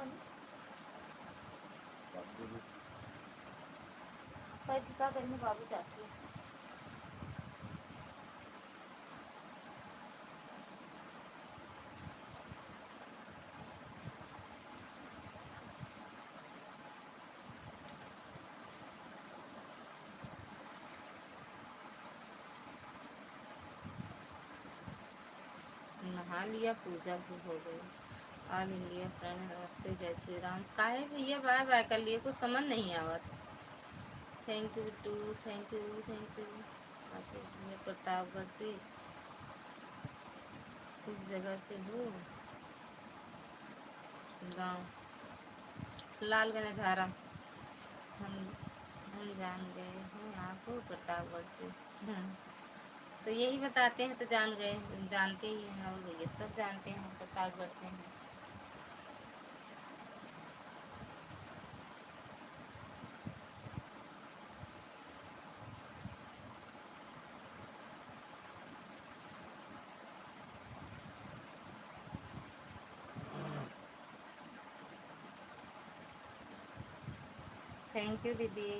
पैसे का करेंगे बाबू चाची? नहा लिया, पूजा भी हो गई। ऑल इंडिया फ्रेंड नमस्ते, जय श्री राम। काहे भैया बाय बाय कर लिए? कुछ समझ नहीं आवत। Thank you too, thank you thank you. Ashish भैया प्रतापगढ़ से किस जगह से हो? गाँव लालगंज झारा। हम हम जान गए हैं आप प्रतापगढ़ से। हम्म, तो यही बताते हैं तो जान गए, जानते ही हैं और भैया सब जानते हैं प्रतापगढ़ से हैं। थैंक यू दीदी।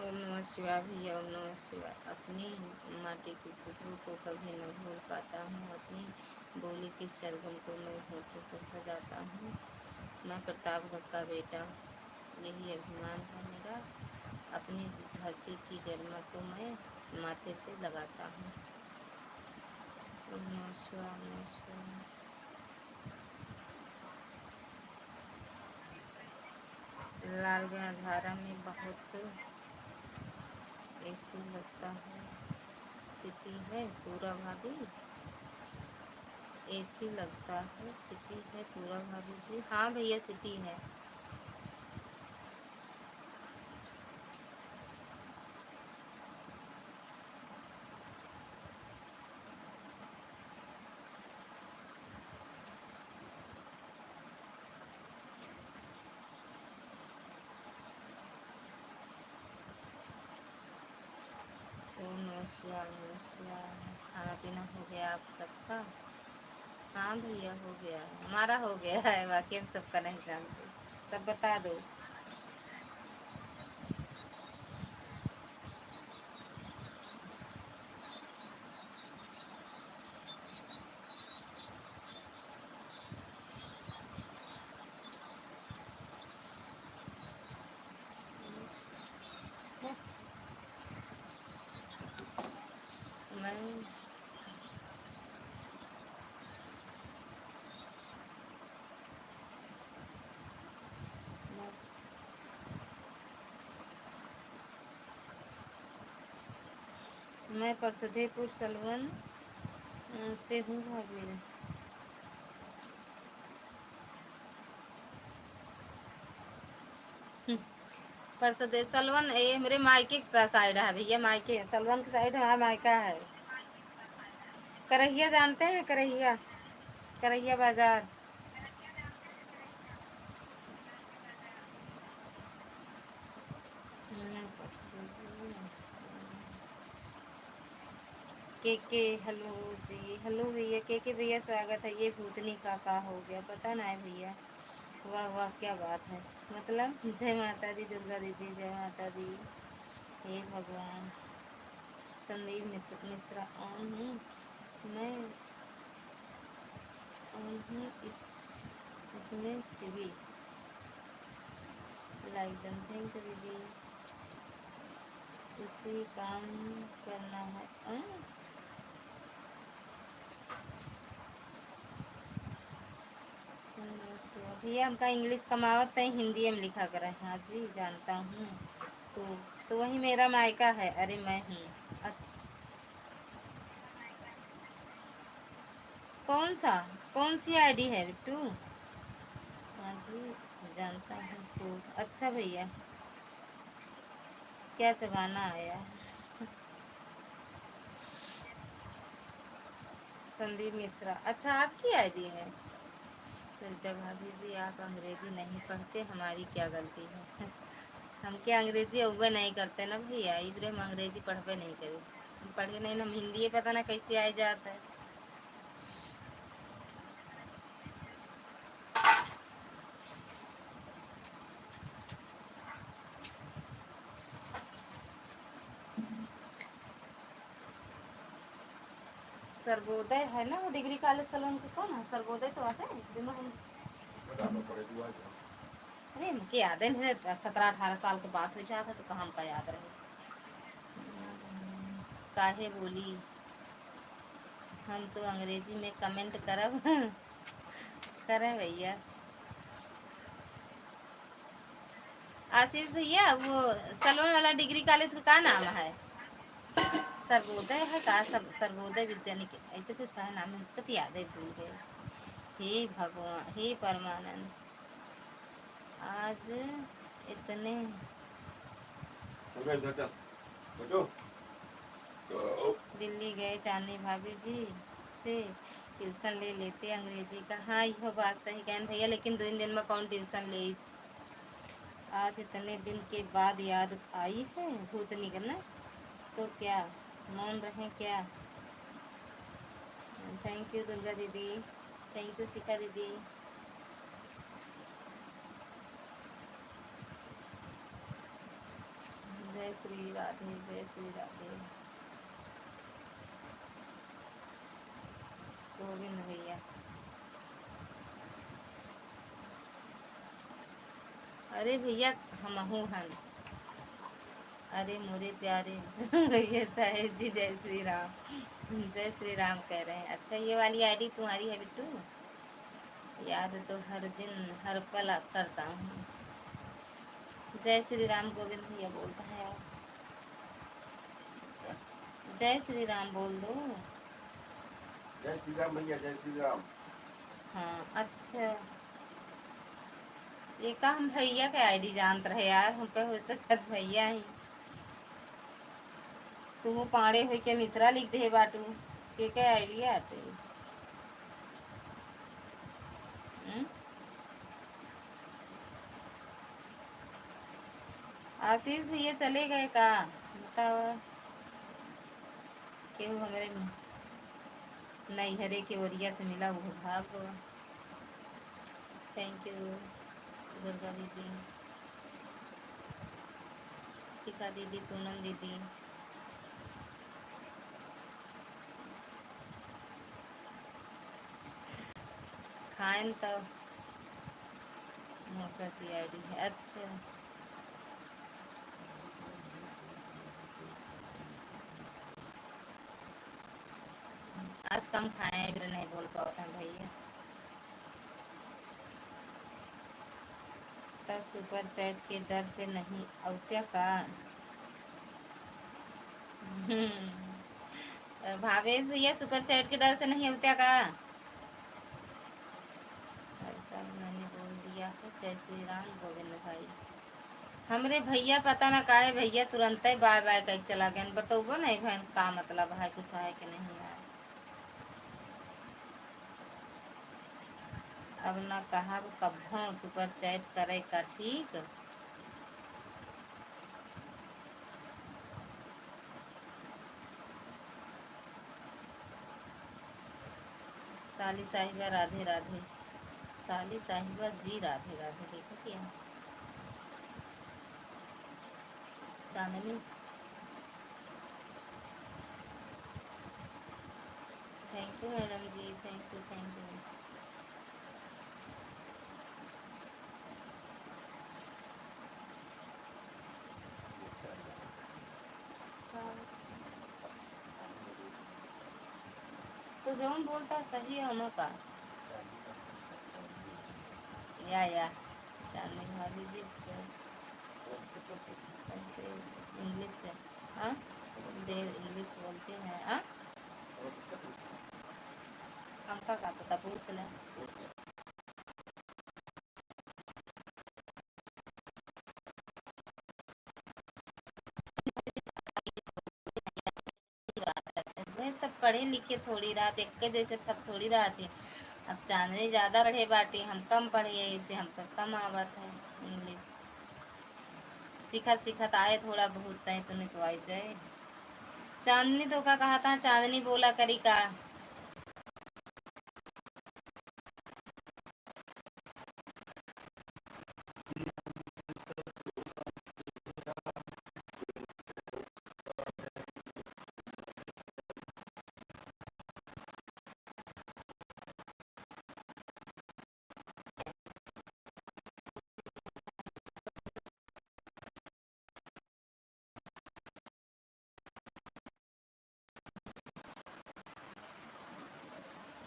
ओम नमः शिवाय भैया, ओम नमः शिवाय। अपनी माटी की खुशबू को कभी न भूल पाता हूँ, अपनी बोली की सरगम को मैं होठों पर सजाता हूँ। मैं प्रतापगढ़ का बेटा, यही अभिमान है मेरा। अपनी धरती की गरिमा को मैं माथे से लगाता हूँ। ओम नमः शिवाय, ओम नमः शिवाय। लालगंज धारा में बहुत ऐसी लगता है सिटी है पूरा भाभी। एसी लगता है सिटी है पूरा भाभी जी। हाँ भैया सिटी है। ओम नमः शिवाय, ओम नमः शिवाय। खाना पीना हो गया आप सबका? हाँ भैया हो गया, हमारा हो गया है, बाकी हम सबका नहीं जानते। सब बता दो। मैं परसदेपुर सलवन से हूँ भाभी। परसदे सलवन ये मेरे मायके की साइड है भैया, मायके सलवन की साइड हमारा मायका है। करहिया जानते हैं, करहिया, करहिया बाजार। के हेलो जी, हेलो भैया के भैया स्वागत है। ये भूतनी का हो गया पता ना है भैया। वाह वाह क्या बात है, मतलब जय माता दी दुर्गा दीदी, जय माता दी। हे भगवान। संदीप मिश्रा ऑन हूँ मैं, ऑन हूँ इसमें Shivi like done. Thank you दीदी। उसी काम करना है। भैया हमका इंग्लिश कमावत है, हिंदी में लिखा करें। हाँ जी जानता हूँ। तो वही मेरा मायका है। अरे मैं हूँ। अच्छा कौन सा, कौन सी आईडी है बिट्टू? हाँ जी जानता हूँ। तो अच्छा भैया क्या जमाना आया। संदीप मिश्रा, अच्छा आपकी आईडी है। सरिता भाभी जी आप अंग्रेजी नहीं पढ़ते, हमारी क्या गलती है। हम क्या अंग्रेजी अव्वे नहीं करते ना भैया, इधर हम अंग्रेजी पढ़वे नहीं करे, हम पढ़े नहीं ना, हम हिंदी पता ना कैसे आ जाता है। सर्वोदय है ना वो डिग्री कॉलेज सलोन के, कौन है सर्वोदय तो आते हैं जिनमें हम। अरे हमके याद है, 17-18 साल के बात हो जाता तो कहाँ हमका याद रहे। काहे बोली हम तो अंग्रेजी में कमेंट करब। करें भैया। आशीष भैया वो सलोन वाला डिग्री कॉलेज का नाम है? सर्वोदय है का, सर्वोदय विद्यानिक ऐसे कुछ है नाम, मुझको तो याद है, भूल गए। हे भगवान, हे परमानंद, आज इतने दिल्ली गए चांदनी भाभी जी से ट्यूशन ले लेते अंग्रेजी का। हाँ यह बात सही कहन भैया, लेकिन 2 दिन में कौन ट्यूशन ले। आज इतने दिन के बाद याद आई है भूतनी करना, तो क्या मौन रहे क्या। थैंक यू दुर्गा दीदी, थैंक यू शिखा दीदी। जय श्री राधे, जय श्री राधे। गोविंद भैया, अरे भैया हमहू हन। अरे मोरे प्यारे भैया साहेब जी जय श्री राम, जय श्री राम कह रहे हैं। अच्छा ये वाली आईडी तुम्हारी है बिट्टू? याद तो हर दिन हर पल करता हूँ। जय श्री राम गोविंद भैया बोलता है यार, जय श्री राम बोल दो। जय श्री राम भैया, जय श्री राम। हाँ अच्छा, ये का हम भैया के आईडी जानते रहे यार, हम कहे हो सकत भैया ही तुम पाड़े हो के मिश्रा लिख दे बाटू के आईडी आटे। आशीष भैया चले गए का बताओ, केहू हमारे नैहरे के ओरिया से मिला वो भाग गया। थैंक यू दुर्गा दीदी, शिखा दीदी, पूनम दीदी। खाएं तो मौसा की आईडी है। अच्छा आज कम खाए फिर नहीं बोल पाता भैया। तब सुपर चैट के डर से नहीं औत्या का। और भावेश भैया सुपर चैट के डर से नहीं हिलते का? ऐसा ही मैंने बोल दिया है। जय श्री राम गोविंद भाई। हमरे भैया पता ना काहे भैया तुरंत ही बाय बाय कह चला गया। बताओ नहीं बहन का मतलब है, कुछ है कि नहीं है। अब ना कहा कभों सुपर चैट करे का, ठीक। साली साहिबा राधे राधे। साली साहिबा जी राधे राधे। देखो क्या चांदनी, थैंक यू मैडम जी, थैंक यू थैंक यू। तो जौन बोलता सही है हम का। या चांदनी भाभी जी इंग्लिश से, हाँ देर इंग्लिश बोलते हैं। हाँ हमका का पता, पूछ लें। वह सब पढ़े लिखे थोड़ी रात एक के जैसे सब थोड़ी रात है। अब चांदनी ज़्यादा पढ़े बाटी, हम कम पढ़े, इसे हमको कम आवत है इंग्लिश। सीखा सीखत आए थोड़ा बहुत तय तो नहीं तो आई जाए। चांदनी तो का कहा था, चांदनी बोला करी का।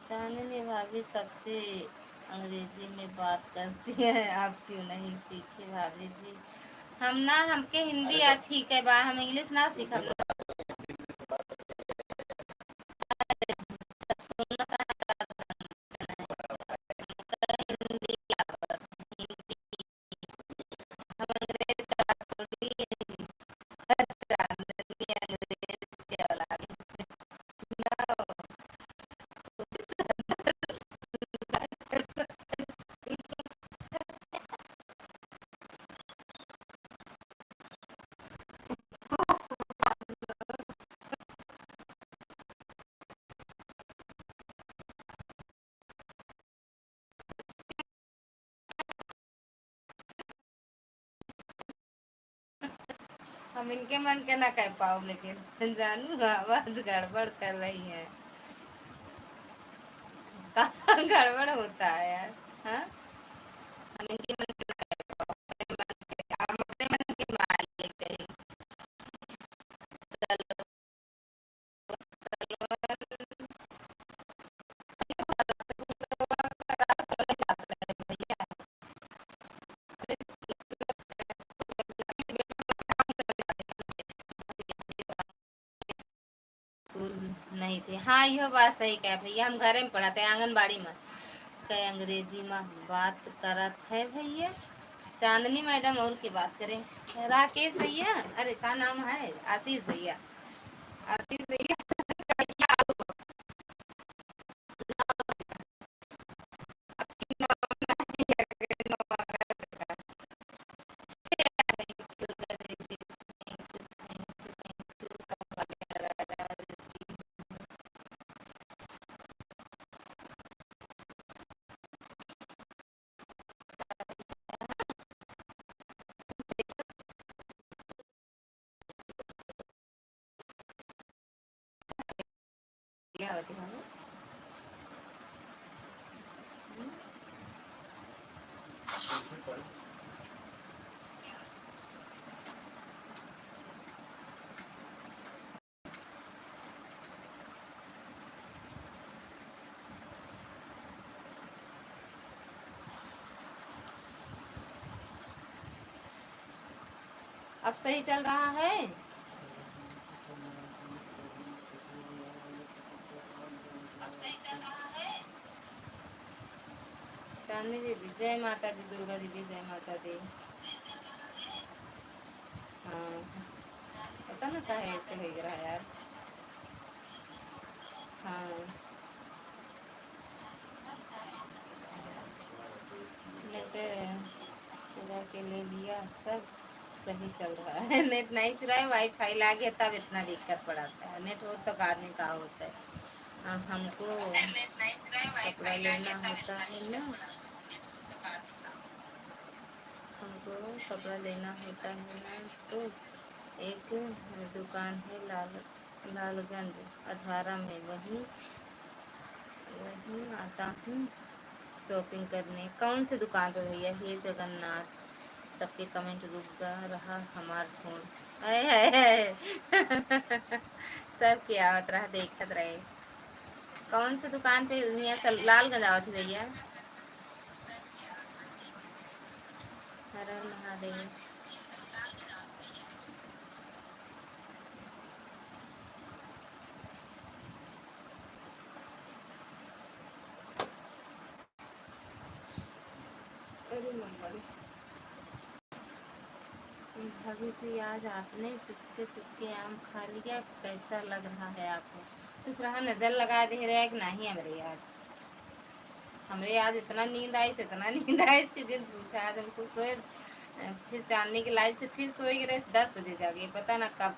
चांदनी भाभी सबसे अंग्रेजी में बात करती है, आप क्यों नहीं सीखे भाभी जी? हम ना, हमके हिंदी या ठीक है बा, हम इंग्लिश ना सीख। सब सुनता हिंदी हम अंग्रेज थोड़ी चांदनी अंग्रेज के औलाद ना। हम इनके मन के ना कह पाओ, लेकिन जानू आवाज गड़बड़ कर रही है। कहाँ गड़बड़ होता है यार? हाँ हम इनके मन के ना कह पाओ, हम अपने मन के मालिक है। स्कूल नहीं थे, हाँ यह बात सही कह भैया, हम घरे में पढ़ाते हैं आंगनबाड़ी में। कई अंग्रेजी में बात करत है भैया। चांदनी मैडम और की बात करें। राकेश भैया, अरे का नाम है, आशीष भैया। आशीष भैया क्या होती है? अब सही चल रहा है। चांदनी दीदी जय माता दी, दुर्गा दीदी जय माता दी। हाँ, पता ना काहे ऐसे हो रहा है यार। हाँ, नेट चुरा के ले लिया, सब सही चल रहा है। नेट नहीं चुराए, वाईफाई ला गया तब इतना दिक्कत पड़ता है। नेट हो तो आदमी का होता है। हमको कपड़ा लेना होता है ना, हमको कपड़ा लेना होता है ना, तो एक दुकान है लालगंज अझारा में, वहीं वहीं आता हूँ शॉपिंग करने। कौन सी दुकान पे भैया? हे जगन्नाथ, सबके कमेंट रुक रहा हमार छोड़। अरे है सब क्या आवत रहा, देखत रहे। कौन सी दुकान पे? यहाँ लालगंज आवत है भैया। हर हर महादेव। अरे नंबर भाभी जी, आज आपने चुपके चुपके आम खा लिया, कैसा लग रहा है आपको? चुप रहा, नजर लगा दे रहा है कि नहीं? हमरे आज इतना नींद आई, इतना नींद आई इसके जिन पूछा। आज हमको सोए, फिर चांदनी के लाइव से फिर सोए गए 10 बजे जागे, पता ना कब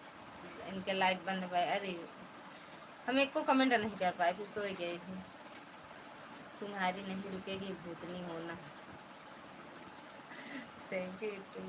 इनके लाइव बंद पाए। अरे हम एक को कमेंट नहीं कर पाए, फिर सोए गए थे। तुम्हारी नहीं रुकेगी भूतनी होना। Thank you too.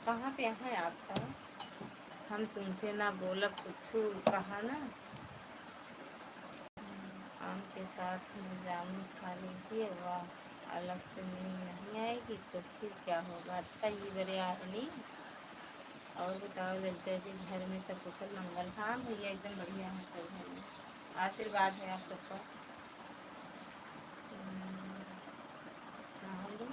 कहाँ पे हैं आप सब? हम तुमसे ना बोलब कुछ कहा ना। आम के साथ में जामुन खा लीजिए, वाह। अलग से नींद नहीं आएगी तो फिर क्या होगा? अच्छा ही बड़े है नींद। और बताओ ललिता जी, घर में सब कुशल मंगल? हाँ भैया एकदम बढ़िया है सब घर में, आशीर्वाद है आप सबका। चावल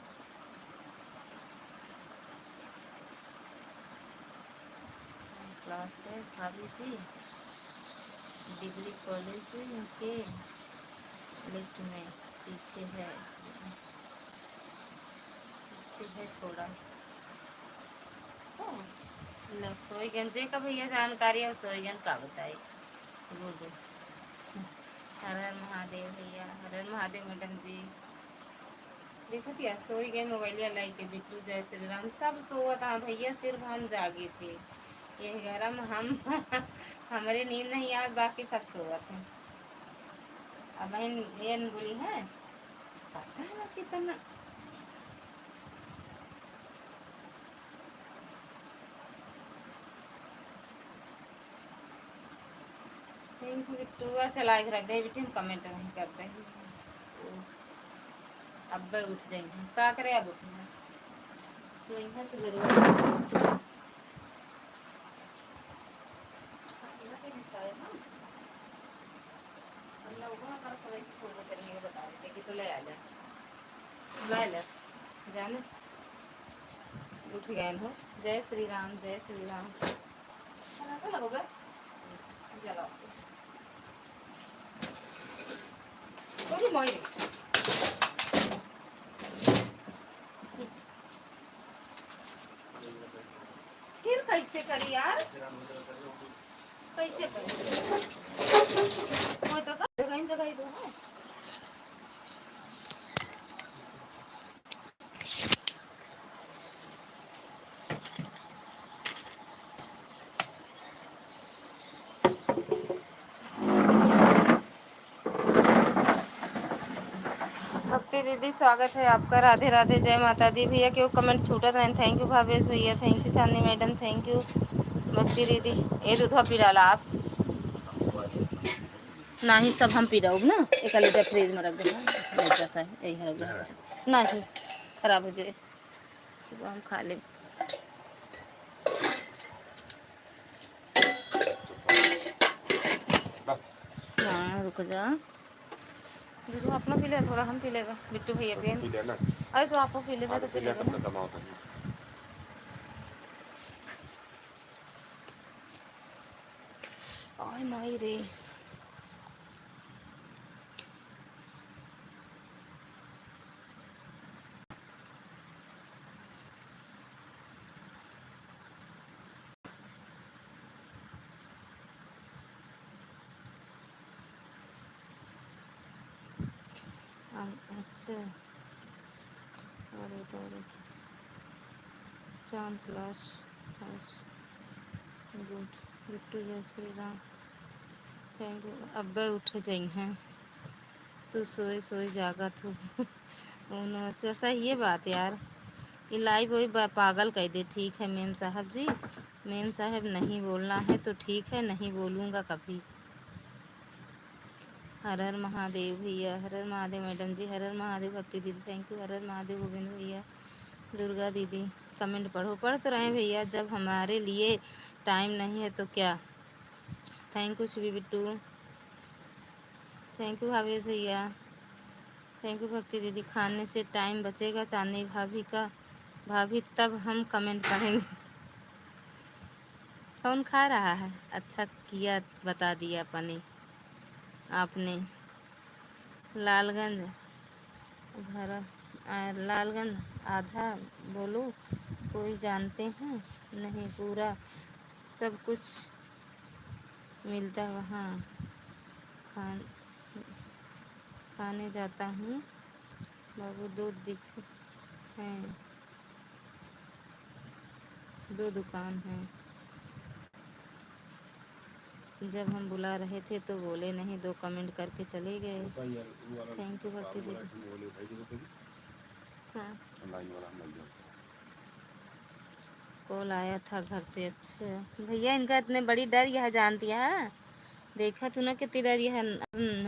क्लास है भाभी जी, डिग्री कॉलेज के लिफ्ट में पीछे है थोड़ा। सोईगंज का भैया जानकारी है, सोईगंज का बताए गुड। हर हर महादेव भैया, हर हर महादेव मैडम जी। देखो क्या सोई गए, मोबाइलिया लाई के बिट्टू जय श्री राम सब सोवत था भैया, सिर्फ हम जागे थे। ये घर में हम हमारे नींद नहीं आए, बाकी सब सोवत हैं। अब बहन ये बोली है, पता है ना कितना। Thank you Bittu. चला के रख दे बेटी, हम कमेंट नहीं करते हैं। अब उठ जाएंगे, क्या करे अब उठना तो यहाँ से जरूर बता देते कि तो ले आ जा, ला ले जाने। उठ गए हो। जय श्री राम, जय श्री राम। लगोगे जलाओ मोई। फिर कैसे करी यार, कैसे करी? कोई तो कहीं जगह ही तो है। भक्ति दीदी स्वागत है आपका, राधे राधे, जय माता दी। भैया क्यों कमेंट छूटत रहे? थैंक यू भावेश भैया, thank you Chandni madam, thank you भक्ति दीदी। ये दूध पी डाला आप? ना ही सब हम पी रहो ना, 1 लीटर फ्रिज में रख देना, जैसा है यही रख देना, ना ही खराब हो जाए, सुबह हम खा ले। हाँ रुक जा, दूध अपना पी ले, थोड़ा हम पी लेगा, बिट्टू भैया पिए, अरे तो आपको पी लेगा तो पी लेगा ना। आय माई रे, अच्छा अरे तो चांद क्लास गुड, बिट्टू जय श्री राम, थैंक यू। अब उठ जाई हैं, तू सोए सोए जागा तू वैसा ये बात यार, ये लाइव वही पागल कह दे। ठीक है मेम साहब जी, मेम साहब नहीं बोलना है तो ठीक है, नहीं बोलूँगा कभी। हर हर महादेव भैया, हर हर महादेव मैडम जी, हर हर महादेव भक्ति दीदी, थैंक यू। हर हर महादेव गोविंद भैया, दुर्गा दीदी, कमेंट पढ़ो, पढ़ तो रहे भैया, जब हमारे लिए टाइम नहीं है तो क्या। Thank you Shivi Bittu, thank you Bhavesh भैया, थैंक यू भक्ति दीदी। खाने से टाइम बचेगा चांदनी भाभी का, भाभी तब हम कमेंट पढ़ेंगे। कौन खा रहा है, अच्छा किया बता दिया अपने आपने। लालगंज घर, लालगंज आधा बोलो, कोई जानते हैं नहीं, पूरा सब कुछ मिलता वहाँ, खान खाने जाता हूँ बाबू, हैं, 2 दुकान हैं, जब हम बुला रहे थे तो बोले नहीं, 2 कमेंट करके चले गए। थैंक यू भक्ति दीदी। हाँ कॉल आया था घर से, अच्छा भैया इनका इतने बड़ी डर यह जानती है, देखा तू ना कितनी डर यह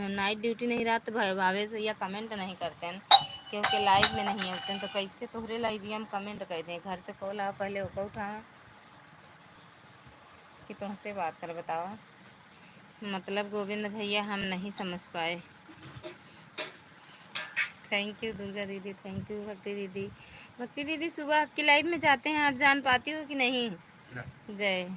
नाइट ड्यूटी नहीं, रात भावेश भैया कमेंट नहीं करते हैं क्योंकि लाइव में नहीं होते हैं, तो कैसे तोहरे लाइव ही हम कमेंट कर दें। घर से कॉल आओ पहले ओका उठा कि तुमसे बात कर, बताओ मतलब गोविंद भैया हम नहीं समझ पाए। थैंक यू दुर्गा दीदी, थैंक यू भक्ति दीदी। भक्ति दीदी सुबह आपकी लाइव में जाते हैं, आप जान पाती हो कि नहीं? जय,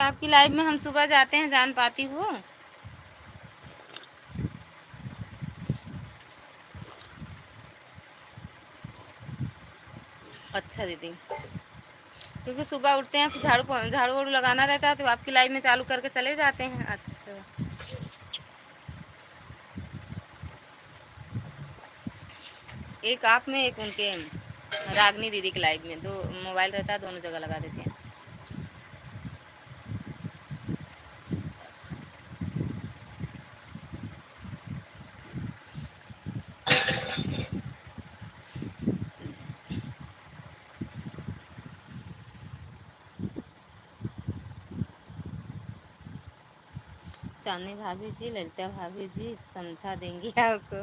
आपकी लाइव में हम सुबह जाते हैं, जान पाती हो? अच्छा दीदी, क्योंकि सुबह उठते हैं फिर झाड़ू वाड़ू लगाना रहता है, तो आपकी लाइव में चालू करके चले जाते हैं। अच्छा, एक आप में एक उनके रागनी दीदी की लाइव में, 2 मोबाइल रहता है, दोनों जगह लगा देते हैं। चांदनी भाभी जी, ललिता भाभी जी समझा देंगी आपको,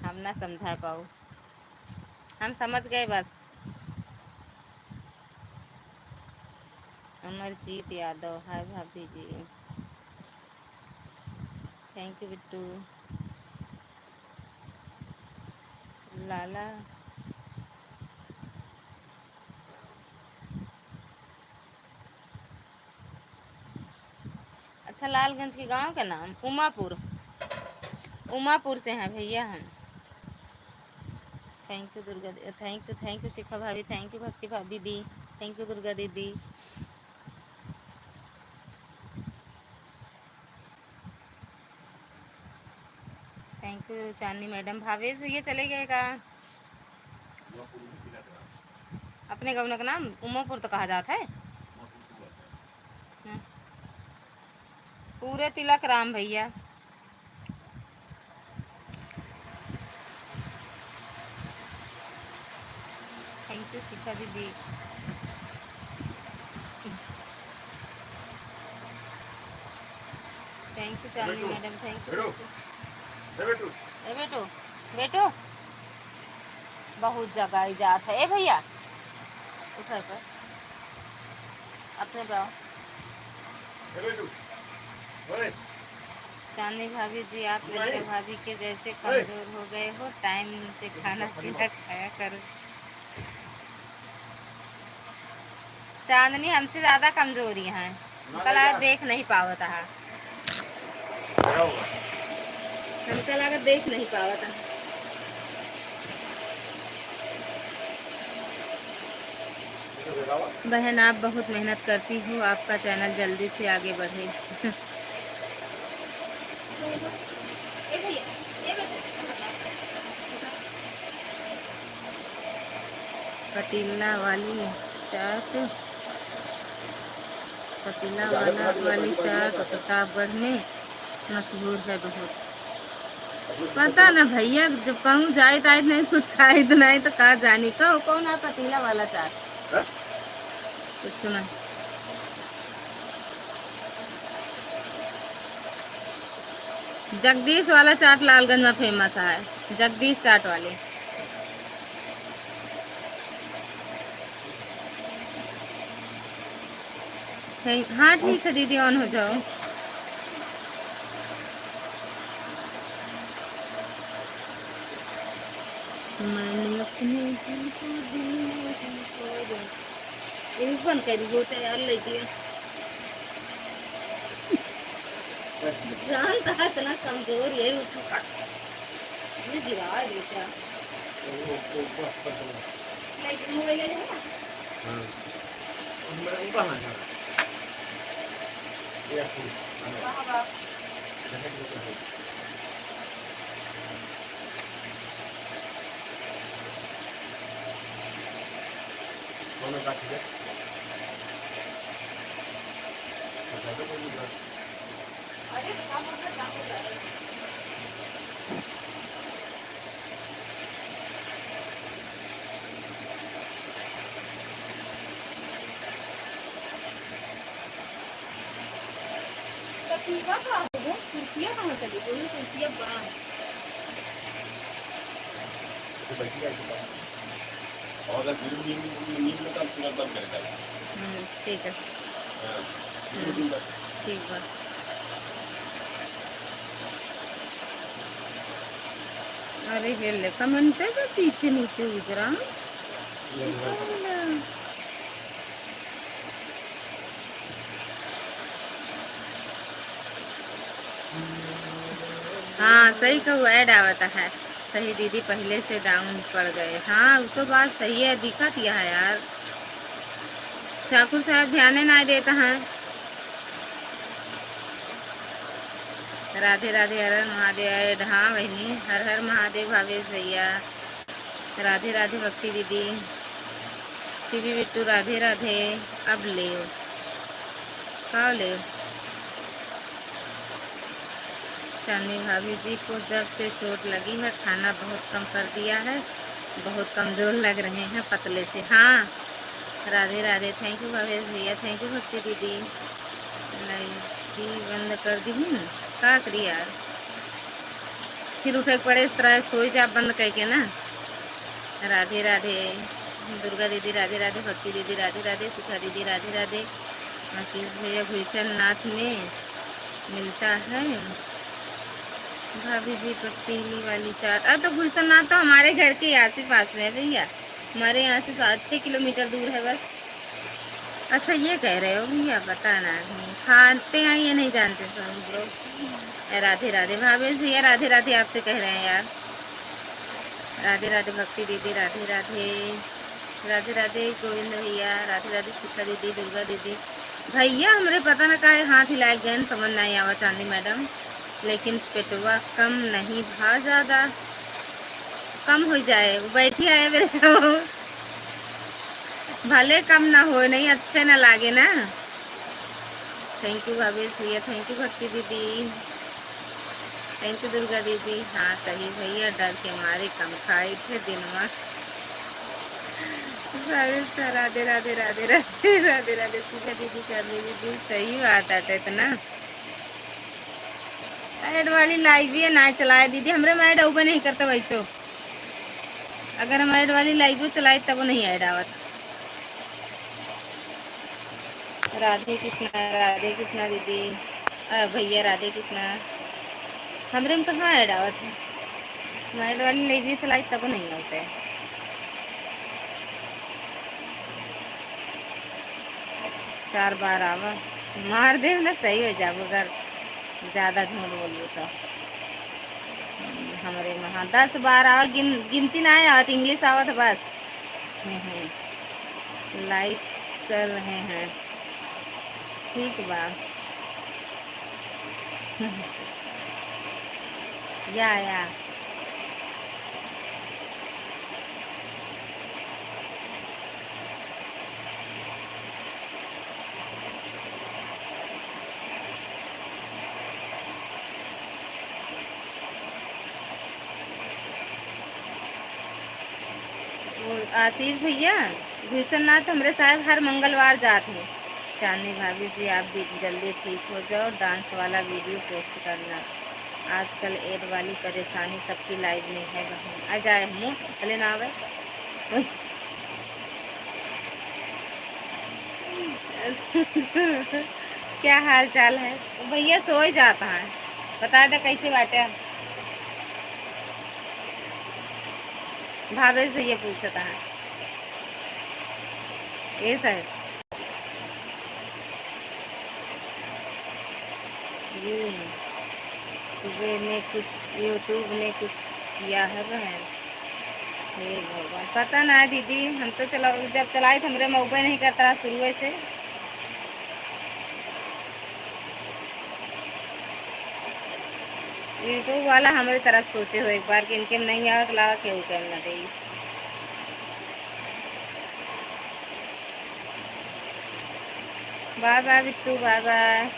हम ना समझा पाओ, हम समझ गए बस। अमरजीत यादव, हाय भाभी जी, थैंक यू बिट्टू। लाला अच्छा, लालगंज के गांव का नाम उमापुर, उमापुर से हैं भैया हम। Thank you Durga, thank you Shikha भाभी, थैंक यू भक्ति भाभी दी, थैंक यू दुर्गा दीदी, thank you Chandni madam. Bhavesh भैया चले गए का? अपने गवर्नर का नाम उमापुर तो कहा जाता है। हाँ, पूरे तिलक राम भैया। थैंक यू शिखा दीदी। थैंक यू चांदनी बेटू मैडम, थैंक यू, बेटू थैंक यू। बेटू ए बेटो, बेटो बहुत जगह ही जात है। ए भैया उठे पर अपने पे आओ। बेटू ओए चांदनी भाभी जी, आप नहीं ललिता भाभी के जैसे ओए कमजोर हो गए हो, टाइम से खाना पीना खाया करो। चांदनी हमसे ज्यादा कमजोरी है, ना कल ले जा देख नहीं पावत है, क्या होगा हम कल आकर देख नहीं पावत है। ये तो बेटा हुआ बहन आप बहुत मेहनत करती हो, आपका चैनल जल्दी से आगे बढ़े। पतीला वाली चाट, पतीला वाला वाली चाट प्रतापगढ़ में मशहूर है बहुत। पता ना भैया, जब कहूँ जाए ताए नहीं कुछ खाए तो नहीं तो कहा जानी कहो कौन है पतीला वाला चाट हैं? कुछ सुना। जगदीश वाला चाट लालगंज में फेमस है, जगदीश चाट वाले। हाँ ठीक है दीदी, ऑन हो जाओ। मैंने अपने दिल को दिल में खो, ये बंद कर दी होता यार लेती जान था इतना कमजोर ये गिरा है बेटा। लाइट मोबाइल है ना, हाँ मेरा ऊपर ना है ये आपको कहाँ बाप कौन का ठीक है बता दो मुझे अरे सब उधर जाके जा रहे हैं। कतीवा कहाँ है वो, कुर्सियाँ कहाँ चली गई, कुर्सियाँ बाहर। तो बैठी है और अगर नींद में तब तुरंत बंद करेगा ठीक है, हाँ ठीक है। अरे हेले कमेंट से पीछे नीचे उतरा। हाँ सही कहू, ऐड आवता है। सही दीदी, पहले से डाउन पड़ गए। हाँ वो तो बात सही है, दिक्कत यह है यार, ठाकुर साहब ध्यान नहीं देता है। राधे राधे, हर हर महादेव ऐड। हाँ बहनी, हर हर महादेव भावेश भैया, राधे राधे भक्ति दीदी, सीबी बिट्टू राधे राधे। अब ले का ले चांदनी भाभी जी को जब से चोट लगी है खाना बहुत कम कर दिया है, बहुत कमज़ोर लग रहे हैं पतले से। हाँ राधे राधे, थैंक यू भावेश भैया, थैंक यू भक्ति दीदी। लाइट बंद कर दी हूँ, क्या करी यार, फिर उठे के पड़े इस तरह सोई जा बंद करके ना। राधे राधे दुर्गा दीदी, राधे राधे भक्ति दीदी, राधे राधे शिखा दीदी, राधे राधे। आशीष भैया, भूषण नाथ में मिलता है भाभी जी पतीली वाली चाट। अब तो भूषण नाथ तो हमारे घर के यहाँ से पास में है भैया, हमारे यहाँ से 7-6 किलोमीटर दूर है बस। अच्छा ये कह रहे हो भैया, पता नहीं खाते हैं ये नहीं जानते सब ब्रो। राधे राधे भावेश भैया, राधे राधे आपसे कह रहे हैं यार। राधे राधे भक्ति दीदी, राधे राधे, राधे राधे गोविंद भैया, राधे राधे शिखा दीदी, दुर्गा दीदी। भैया हमारे पता ना का हाथ हिलाए गए, समझ नहीं आवा चांदी मैडम, लेकिन पेटवा कम नहीं भा, ज़्यादा कम हो जाए। वो बैठी आए मेरे भले कम ना हो, नहीं अच्छे ना लागे ना। थैंक यू भावेश भैया, थैंक यू भक्ति दीदी, थैंक यू दुर्गा दीदी। हाँ सही भैया, डर के मारे कम खाए थे दिन में। राधे राधे राधे राधे, राधे राधे शिखा दीदी, चांदी दीदी, सही बात है इतना। ऐड वाली लाइव ही ना चलाए दीदी, हमरे में ऐड उबे नहीं करते वैसे। अगर हम ऐड वाली लाइव चलाए तब वो नहीं ऐड आवत। राधे कृष्णा दीदी, भैया राधे कृष्णा। हमरे में कहाँ ऐड आवत है, हम ऐड वाली लाइव चलाई तब नहीं होते है। 4 बार आवा मार दे ना, सही हो जाबो अगर ज्यादा झूठ बोलबो तो। हमरे में हाँ 10 बार आवा, गिनती ना आवत, इंग्लिश आवत बस। लाइक कर रहे हैं, ठीक बा। या वो आशीष भैया भूषण नाथ हमरे साहब हर मंगलवार जाते हैं। चांदनी भाभी जी आप जल्दी ठीक हो जाओ, डांस वाला वीडियो पोस्ट करना। आजकल एड वाली परेशानी सबकी लाइव में है बहन। आ जाए मुँह भले ना आवे। क्या हाल चाल है भैया? सो ही जाता है, बता दे कैसे बाटे। भावेश भैया पूछता है ये सर यूट्यूब ने कुछ किया है बहन। हे भगवान, पता ना दीदी, हम तो चला जब चलाए थे हमरे मोबाइल नहीं करता रहा शुरू से। यूट्यूब वाला हमारी तरफ सोचे हो एक बार कि इनके नहीं आवे तो लावा केहू के ना दे। Bye bye Bittu, bye bye.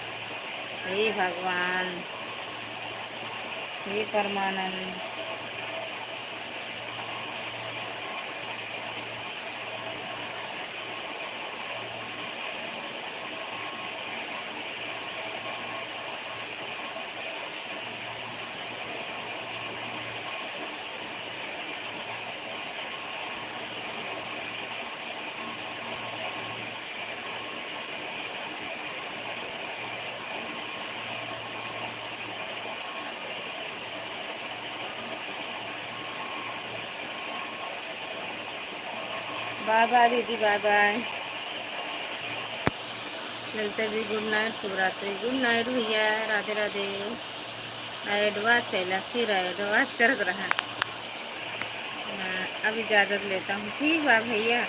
हे भगवान, हे परमानंद। बाय बाय दीदी, bye bye. Lalita ji good night, शुभरात्रि। गुड नाइट भैया, राधे राधे। एडवांस कैला फिर एडवांस करत रहा। अब इजाज़त लेता हूँ, ठीक बा भैया।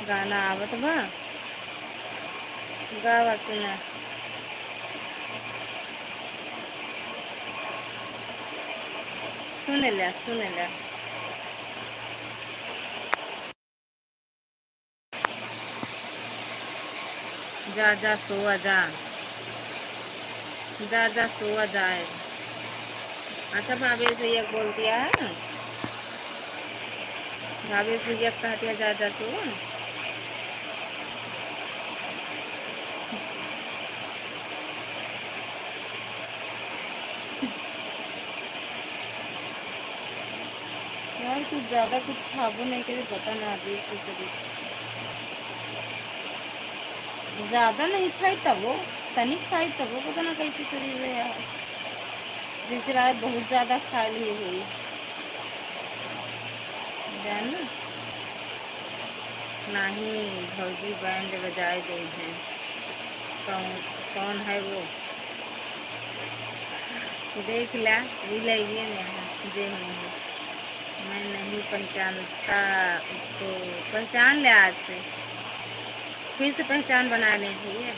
गाना आवत बा, गावा सुना। सुन ले। जा सोआ जा, जा सोआ जाए। अच्छा भाभी भैया बोल दिया है, भाभी भैया कह दिया जा सोआ। यार कुछ ज़्यादा कुछ खाबो नहीं करे, पता ना अभी कुछ ज़्यादा नहीं खाई तब वो, तनिक खाई तब वो, पता ना कैसे शरीर है यार। जैसे रात बहुत ज़्यादा खा ली हुई जान ना। नहीं भौजी बैंड बजाए गई हैं। कौन कौन है वो? देख ला रिलाइए में है जे में। मैं नहीं पहचानता उसको, पहचान ले आज से, फिर से पहचान बना लें भैया।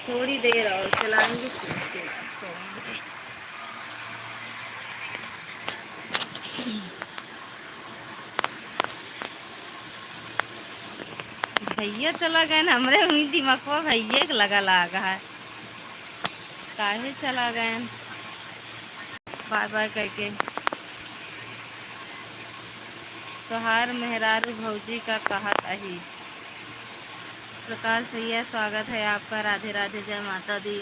थोड़ी देर और चलाएंगे फिर उसके बाद सोएंगे। भैया चला गए ना, हमरे हुई दिमाग भैया के लगा है, काहे चला गए। बाय बाय करके। तोहार मेहरारू भौजी का कहत अही। प्रकाश भैया स्वागत है आपका। राधे राधे, जय माता दी।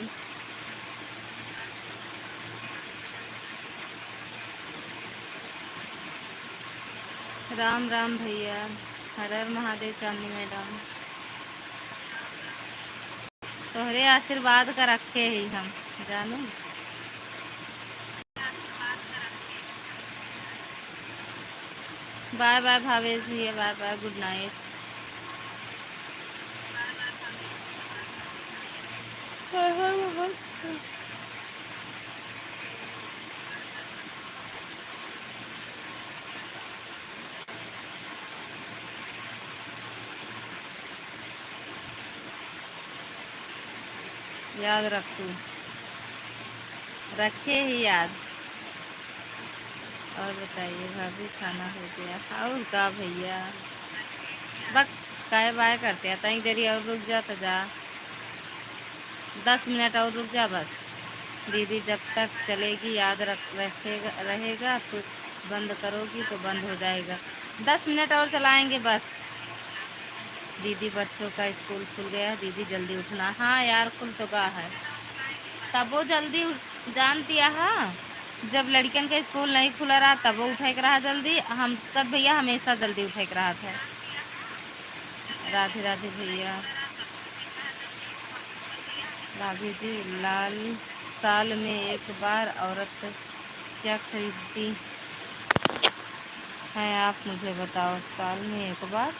राम राम भैया। हर हर महादेव चांदनी मैडम। तोहरे आशीर्वाद का रखे ही हम जानू। बाय बाय भावेश भैया, बाय बाय, गुड नाइट। याद रख तू, रखे ही याद। और बताइए भाभी, खाना हो गया? और का भैया, बस काय बाय करते हैं। तनी देरी और रुक जा तो जा, 10 मिनट और रुक जा बस। दीदी जब तक चलेगी याद रहेगा तो बंद करोगी तो बंद हो जाएगा। 10 मिनट और चलाएंगे बस। दीदी बच्चों का स्कूल खुल गया, दीदी जल्दी उठना। हाँ यार, खुल तो गया है, तब वो जल्दी जानती है। हाँ, जब लड़कियन का स्कूल नहीं खुला रहा तब वो उठे के रहा जल्दी। हम तब भैया हमेशा जल्दी उठे के रहा था। राधे राधे भैया। राधे जी, लाल साल में एक बार औरत क्या खरीदती है आप मुझे बताओ। साल में एक बार?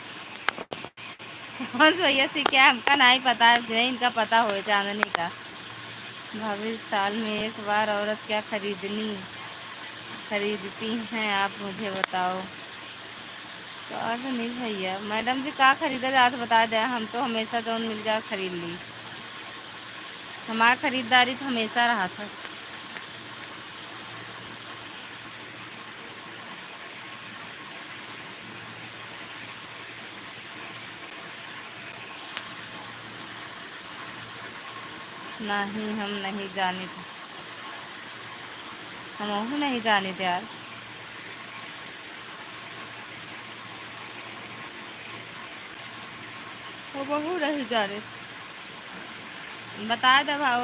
बस भैया से क्या, हमका नहीं पता है, इनका पता हो चांदनी का। भाभी, साल में एक बार औरत क्या खरीदती हैं आप मुझे बताओ। तो नहीं भैया, मैडम जी का खरीदा जा तो बता दे, हम तो हमेशा जौन मिल जाए खरीद ली। हमारा खरीदारी तो हमेशा रहा था। नहीं, हम नहीं जाने थे, हम नहीं जाने थे यार। वो बहू नहीं जाने, बता दे भाव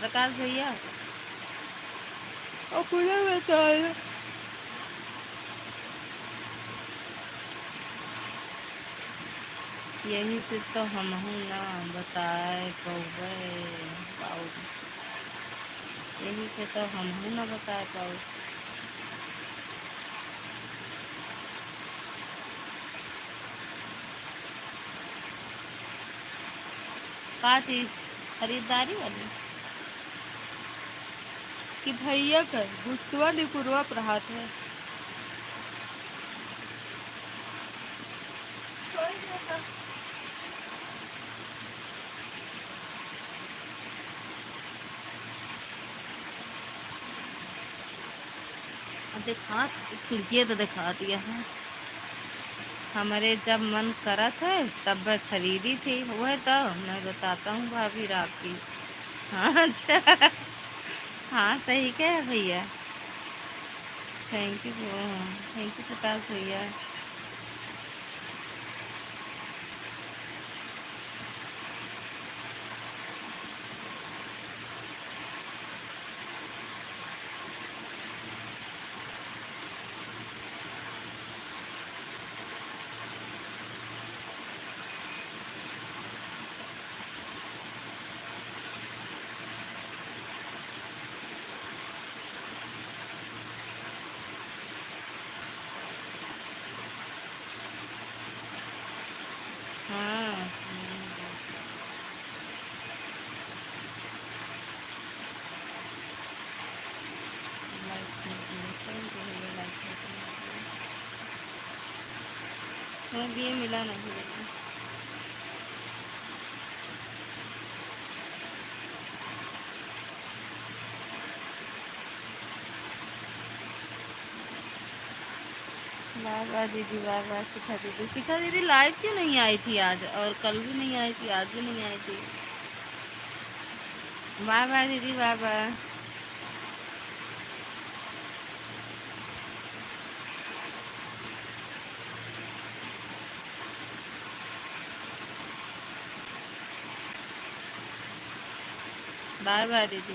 प्रकाश भैया। और पूरा बताया। यही से तो हम ना बताए पाऊ, यही से तो हम ना बताए पाऊ। का चीज खरीदारी वाली कि भैया का गुस्सा निकुरवा प्रहात है। देखा खिड़की तो दिखा दिया है। हमारे जब मन करत है तब वह खरीदी थी, वह तो मैं बताता हूँ भाभी राखी। हाँ अच्छा, हाँ सही क्या है भैया। थैंक यू, थैंक यू प्रकाश भैया। हाँ, ये मिला नहीं लेकिन। वाह वाह दीदी, वाह वाह शिखा दीदी। शिखा दीदी लाइव क्यों नहीं आई थी आज, और कल भी नहीं आई थी, आज भी नहीं आई थी। वाह वाह दीदी, वाह वाह। बाय बाय दीदी।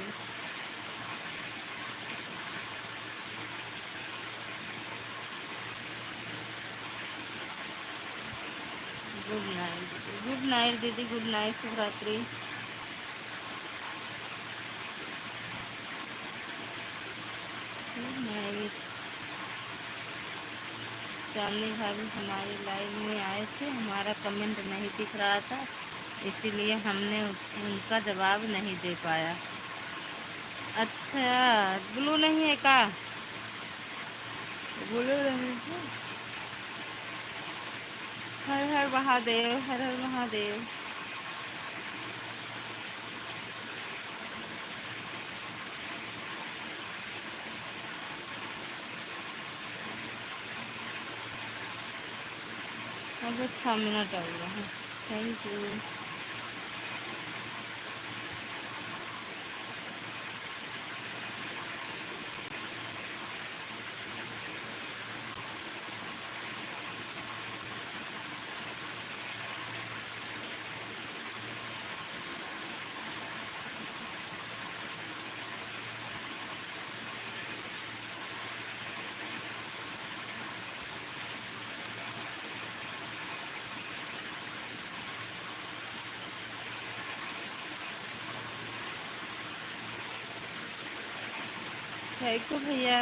गुड नाइट दीदी, गुड नाइट दीदी, गुड नाइट, शुभ रात्रि। Good night. चांदनी भाभी हमारे लाइव में आए थे, हमारा कमेंट नहीं दिख रहा था, इसीलिए हमने उनका जवाब नहीं दे पाया। अच्छा, ब्लू नहीं है का? ब्लू नहीं है। हर हर महादेव, हर हर महादेव। अभी 6 मिनट हुआ है। Thank you. थैंक यू भैया।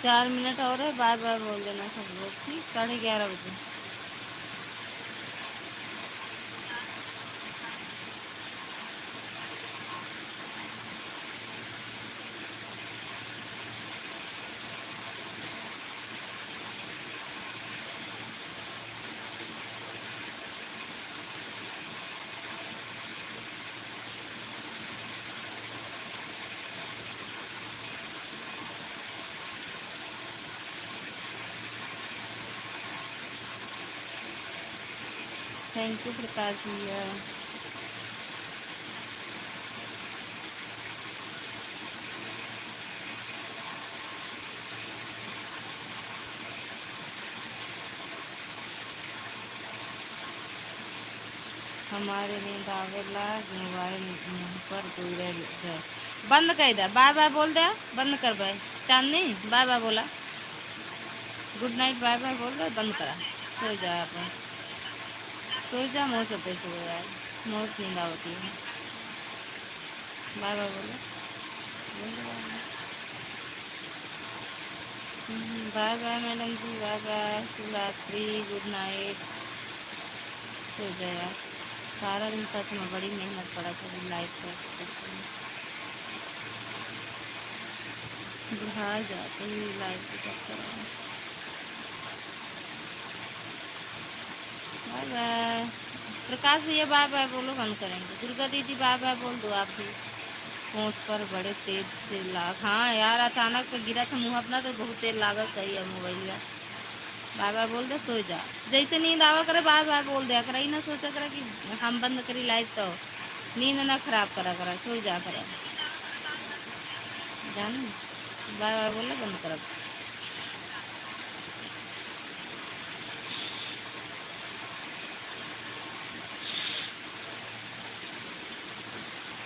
4 मिनट और है, बाय बाय बोल देना सब लोग, ठीक? 11:30 बजे। थैंक यू प्रकाश भैया। हमारे नींद आवेला, मोबाइल मुँह पर दूर गए। बंद कर दे, बाय बाय बोल दे, बंद कर बाय। चांदनी बाय बाय बोला, गुड नाइट बाय बाय बोल दे, बंद करा। सो जा अपन, सो जा, मोर सोते सो यार, मोर नींद आवती है। बाय बाय बोलो, बाय बाय मैडम जी, बाय बाय, शुभ रात्रि, गुड नाइट। सो जा यार, सारा दिन सच में बड़ी मेहनत पड़ा था लाइफ से, बिहार जाते ही लाइफ के चक्कर में। बाय बाय प्रकाश भैया, बाय बाय बोलो, बंद करेंगे। दुर्गा दीदी बाय बाय बोल दो आप भी। होंठ पर बड़े तेज से लाग, हाँ यार अचानक पे गिरा था मुँह अपना, तो बहुत तेज लागत। सही है मोबाइल यार। बाय बाय बोल दे, सो जा। जैसे नींद आवा करे बाय बाय बोल दिया करा, ना सोचा करा कि हम बंद करी लाइव, तो नींद ना खराब करा करा, सो जा करा जान। बाय बाय बोले बंद करा।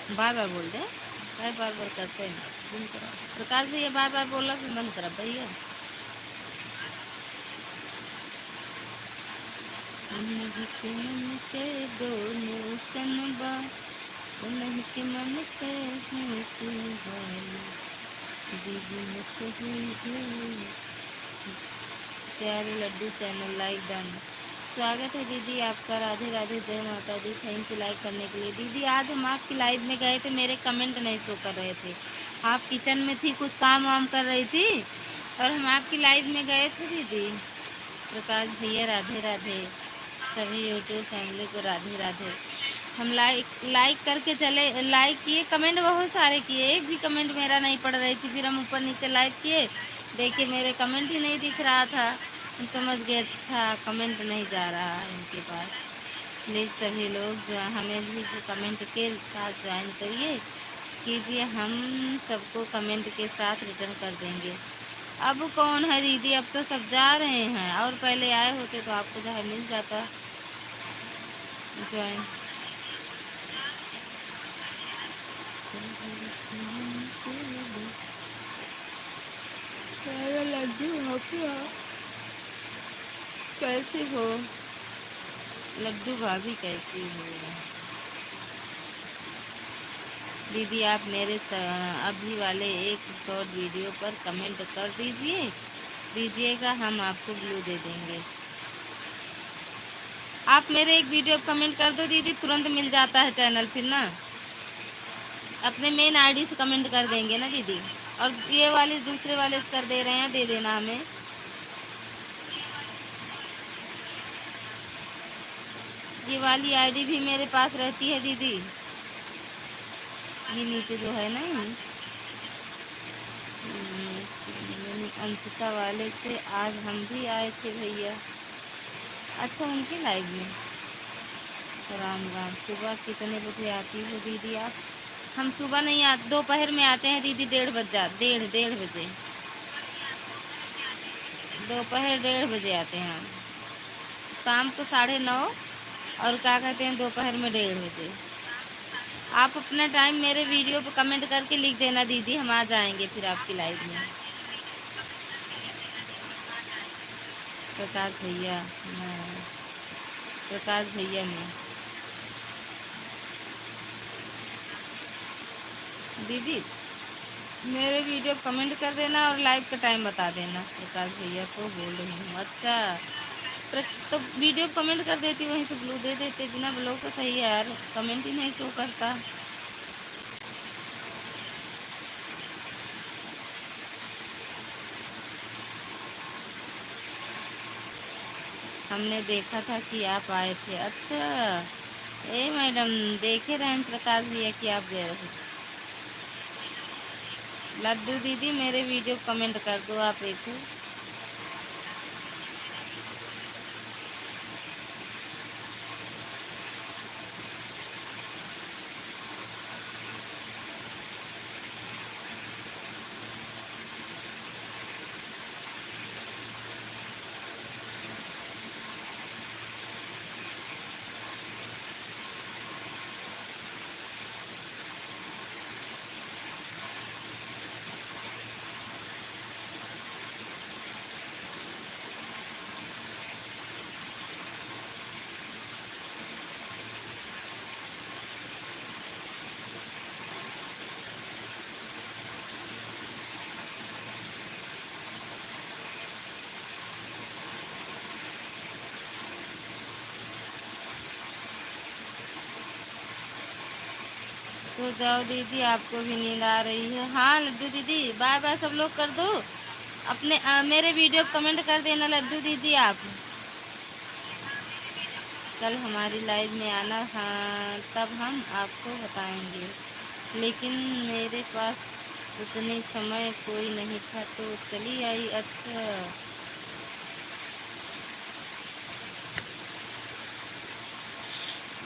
बार बार बोल दे भाई, बार बार करते हैं बंद करा। प्रकाश भैया बार बार बोला फिर बंद करा भैया। नहीं के मन के दोनों सनबा, नहीं के मन के वाली दीदी में सही है। प्यारे लड्डू चैनल लाइक डन। स्वागत है दीदी आपका, राधे राधे, जय माता दी। थैंक यू लाइक करने के लिए दीदी। आज हम आपकी लाइव में गए थे, मेरे कमेंट नहीं शो कर रहे थे। आप किचन में थी, कुछ काम वाम कर रही थी और हम आपकी लाइव में गए थे दीदी। प्रकाश भैया राधे राधे, सभी यूट्यूब फैमिली को राधे राधे। हम लाइक करके चले, लाइक किए, कमेंट बहुत सारे किए, एक भी कमेंट मेरा नहीं पढ़ रही थी। फिर हम ऊपर नीचे लाइक किए, देखिए मेरे कमेंट ही नहीं दिख रहा था। हम समझ गए अच्छा कमेंट नहीं जा रहा है इनके पास। प्लीज़ सभी लोग जो हमें भी जो कमेंट के साथ ज्वाइन करिए कीजिए, हम सबको कमेंट के साथ रिटर्न कर देंगे। अब कौन है दीदी, अब तो सब जा रहे हैं, और पहले आए होते तो आपको जो है मिल जाता ज्वाइन। लड्डू कैसी हो, लड्डू भाभी कैसी हो दीदी। आप मेरे अभी वाले एक शॉर्ट वीडियो पर कमेंट कर दीजिएगा, हम आपको ब्लू दे देंगे। आप मेरे एक वीडियो पर कमेंट कर दो दीदी, तुरंत मिल जाता है चैनल फिर ना। अपने मेन आईडी से कमेंट कर देंगे ना दीदी। और ये वाले दूसरे वाले से कर दे रहे हैं, दे देना हमें। ये वाली आईडी भी मेरे पास रहती है दीदी, ये नीचे जो है ना अंशिका वाले से आज हम भी आए थे भैया। अच्छा उनके लाइव में। राम राम। सुबह कितने बजे आती हो दीदी आप? हम सुबह नहीं आते, दोपहर में आते हैं दीदी, 1:30 बजे। दोपहर 1:30 बजे आते हैं हम, शाम को 9:30, और क्या कहते हैं दोपहर में 1:30 बजे। आप अपना टाइम मेरे वीडियो पर कमेंट करके लिख देना दीदी, हम आ जाएंगे फिर आपकी लाइव में। प्रकाश भैया, प्रकाश भैया में दीदी मेरे वीडियो कमेंट कर देना और लाइव का टाइम बता देना। प्रकाश भैया को बोल रही हूँ। अच्छा तो वीडियो कमेंट कर देती, वहीं से ब्लू दे देते, बिना ब्लू का सही है यार, कमेंट ही नहीं शो करता। हमने देखा था कि आप आए थे। अच्छा ए मैडम, देखे रहे हैं प्रकाश भैया कि आप गए थे। लड्डू दीदी मेरे वीडियो कमेंट कर दो आप एक। सो जाओ दीदी, आपको भी नींद आ रही है। हाँ लड्डू दीदी, बाय बाय सब लोग कर दो अपने। मेरे वीडियो कमेंट कर देना लड्डू दीदी आप। कल हमारी लाइव में आना, हाँ तब हम आपको बताएंगे, लेकिन मेरे पास उतने समय कोई नहीं था तो चली आई। अच्छा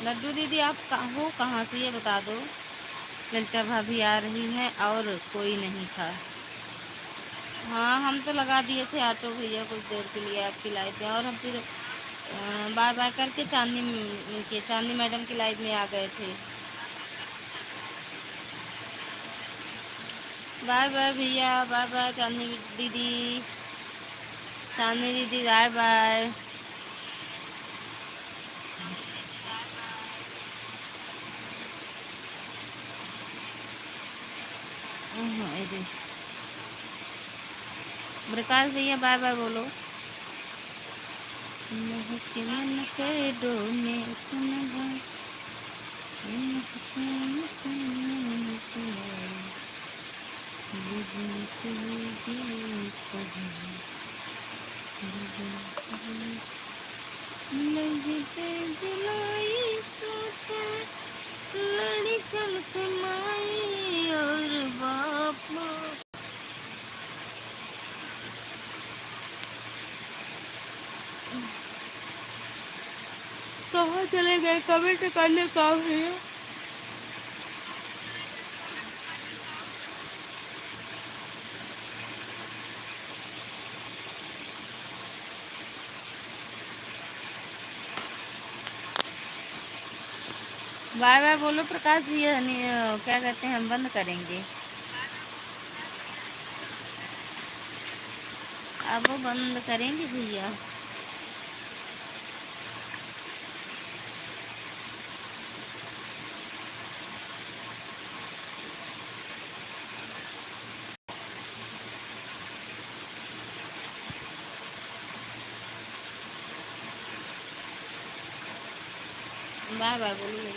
लड्डू दीदी आप हो कहाँ से ये बता दो। ललिता भाभी आ रही हैं और कोई नहीं था। हाँ हम तो लगा दिए थे ऑटो भैया कुछ देर के लिए आपकी लाइव में, और हम फिर बाय बाय करके चांदनी मैडम की लाइव में आ गए थे। बाय बाय भैया, बाय बाय चांदनी दीदी, चांदनी दीदी बाय बाय। प्रकाश भैया बाय बाय बोलो। महके मन के डोने सुनगा, महके मन सुनने तुम्हारे, बुझने से भी कभी, बुझने से भी लगते जलाई सोचे, लड़कन कमाई और बाप माँ। कहाँ चले गए कमेंट करने का भैया? बाय बाय बोलो प्रकाश भैया, क्या कहते हैं, हम बंद करेंगे अब, बंद करेंगे भैया। बाय बाय बोलो।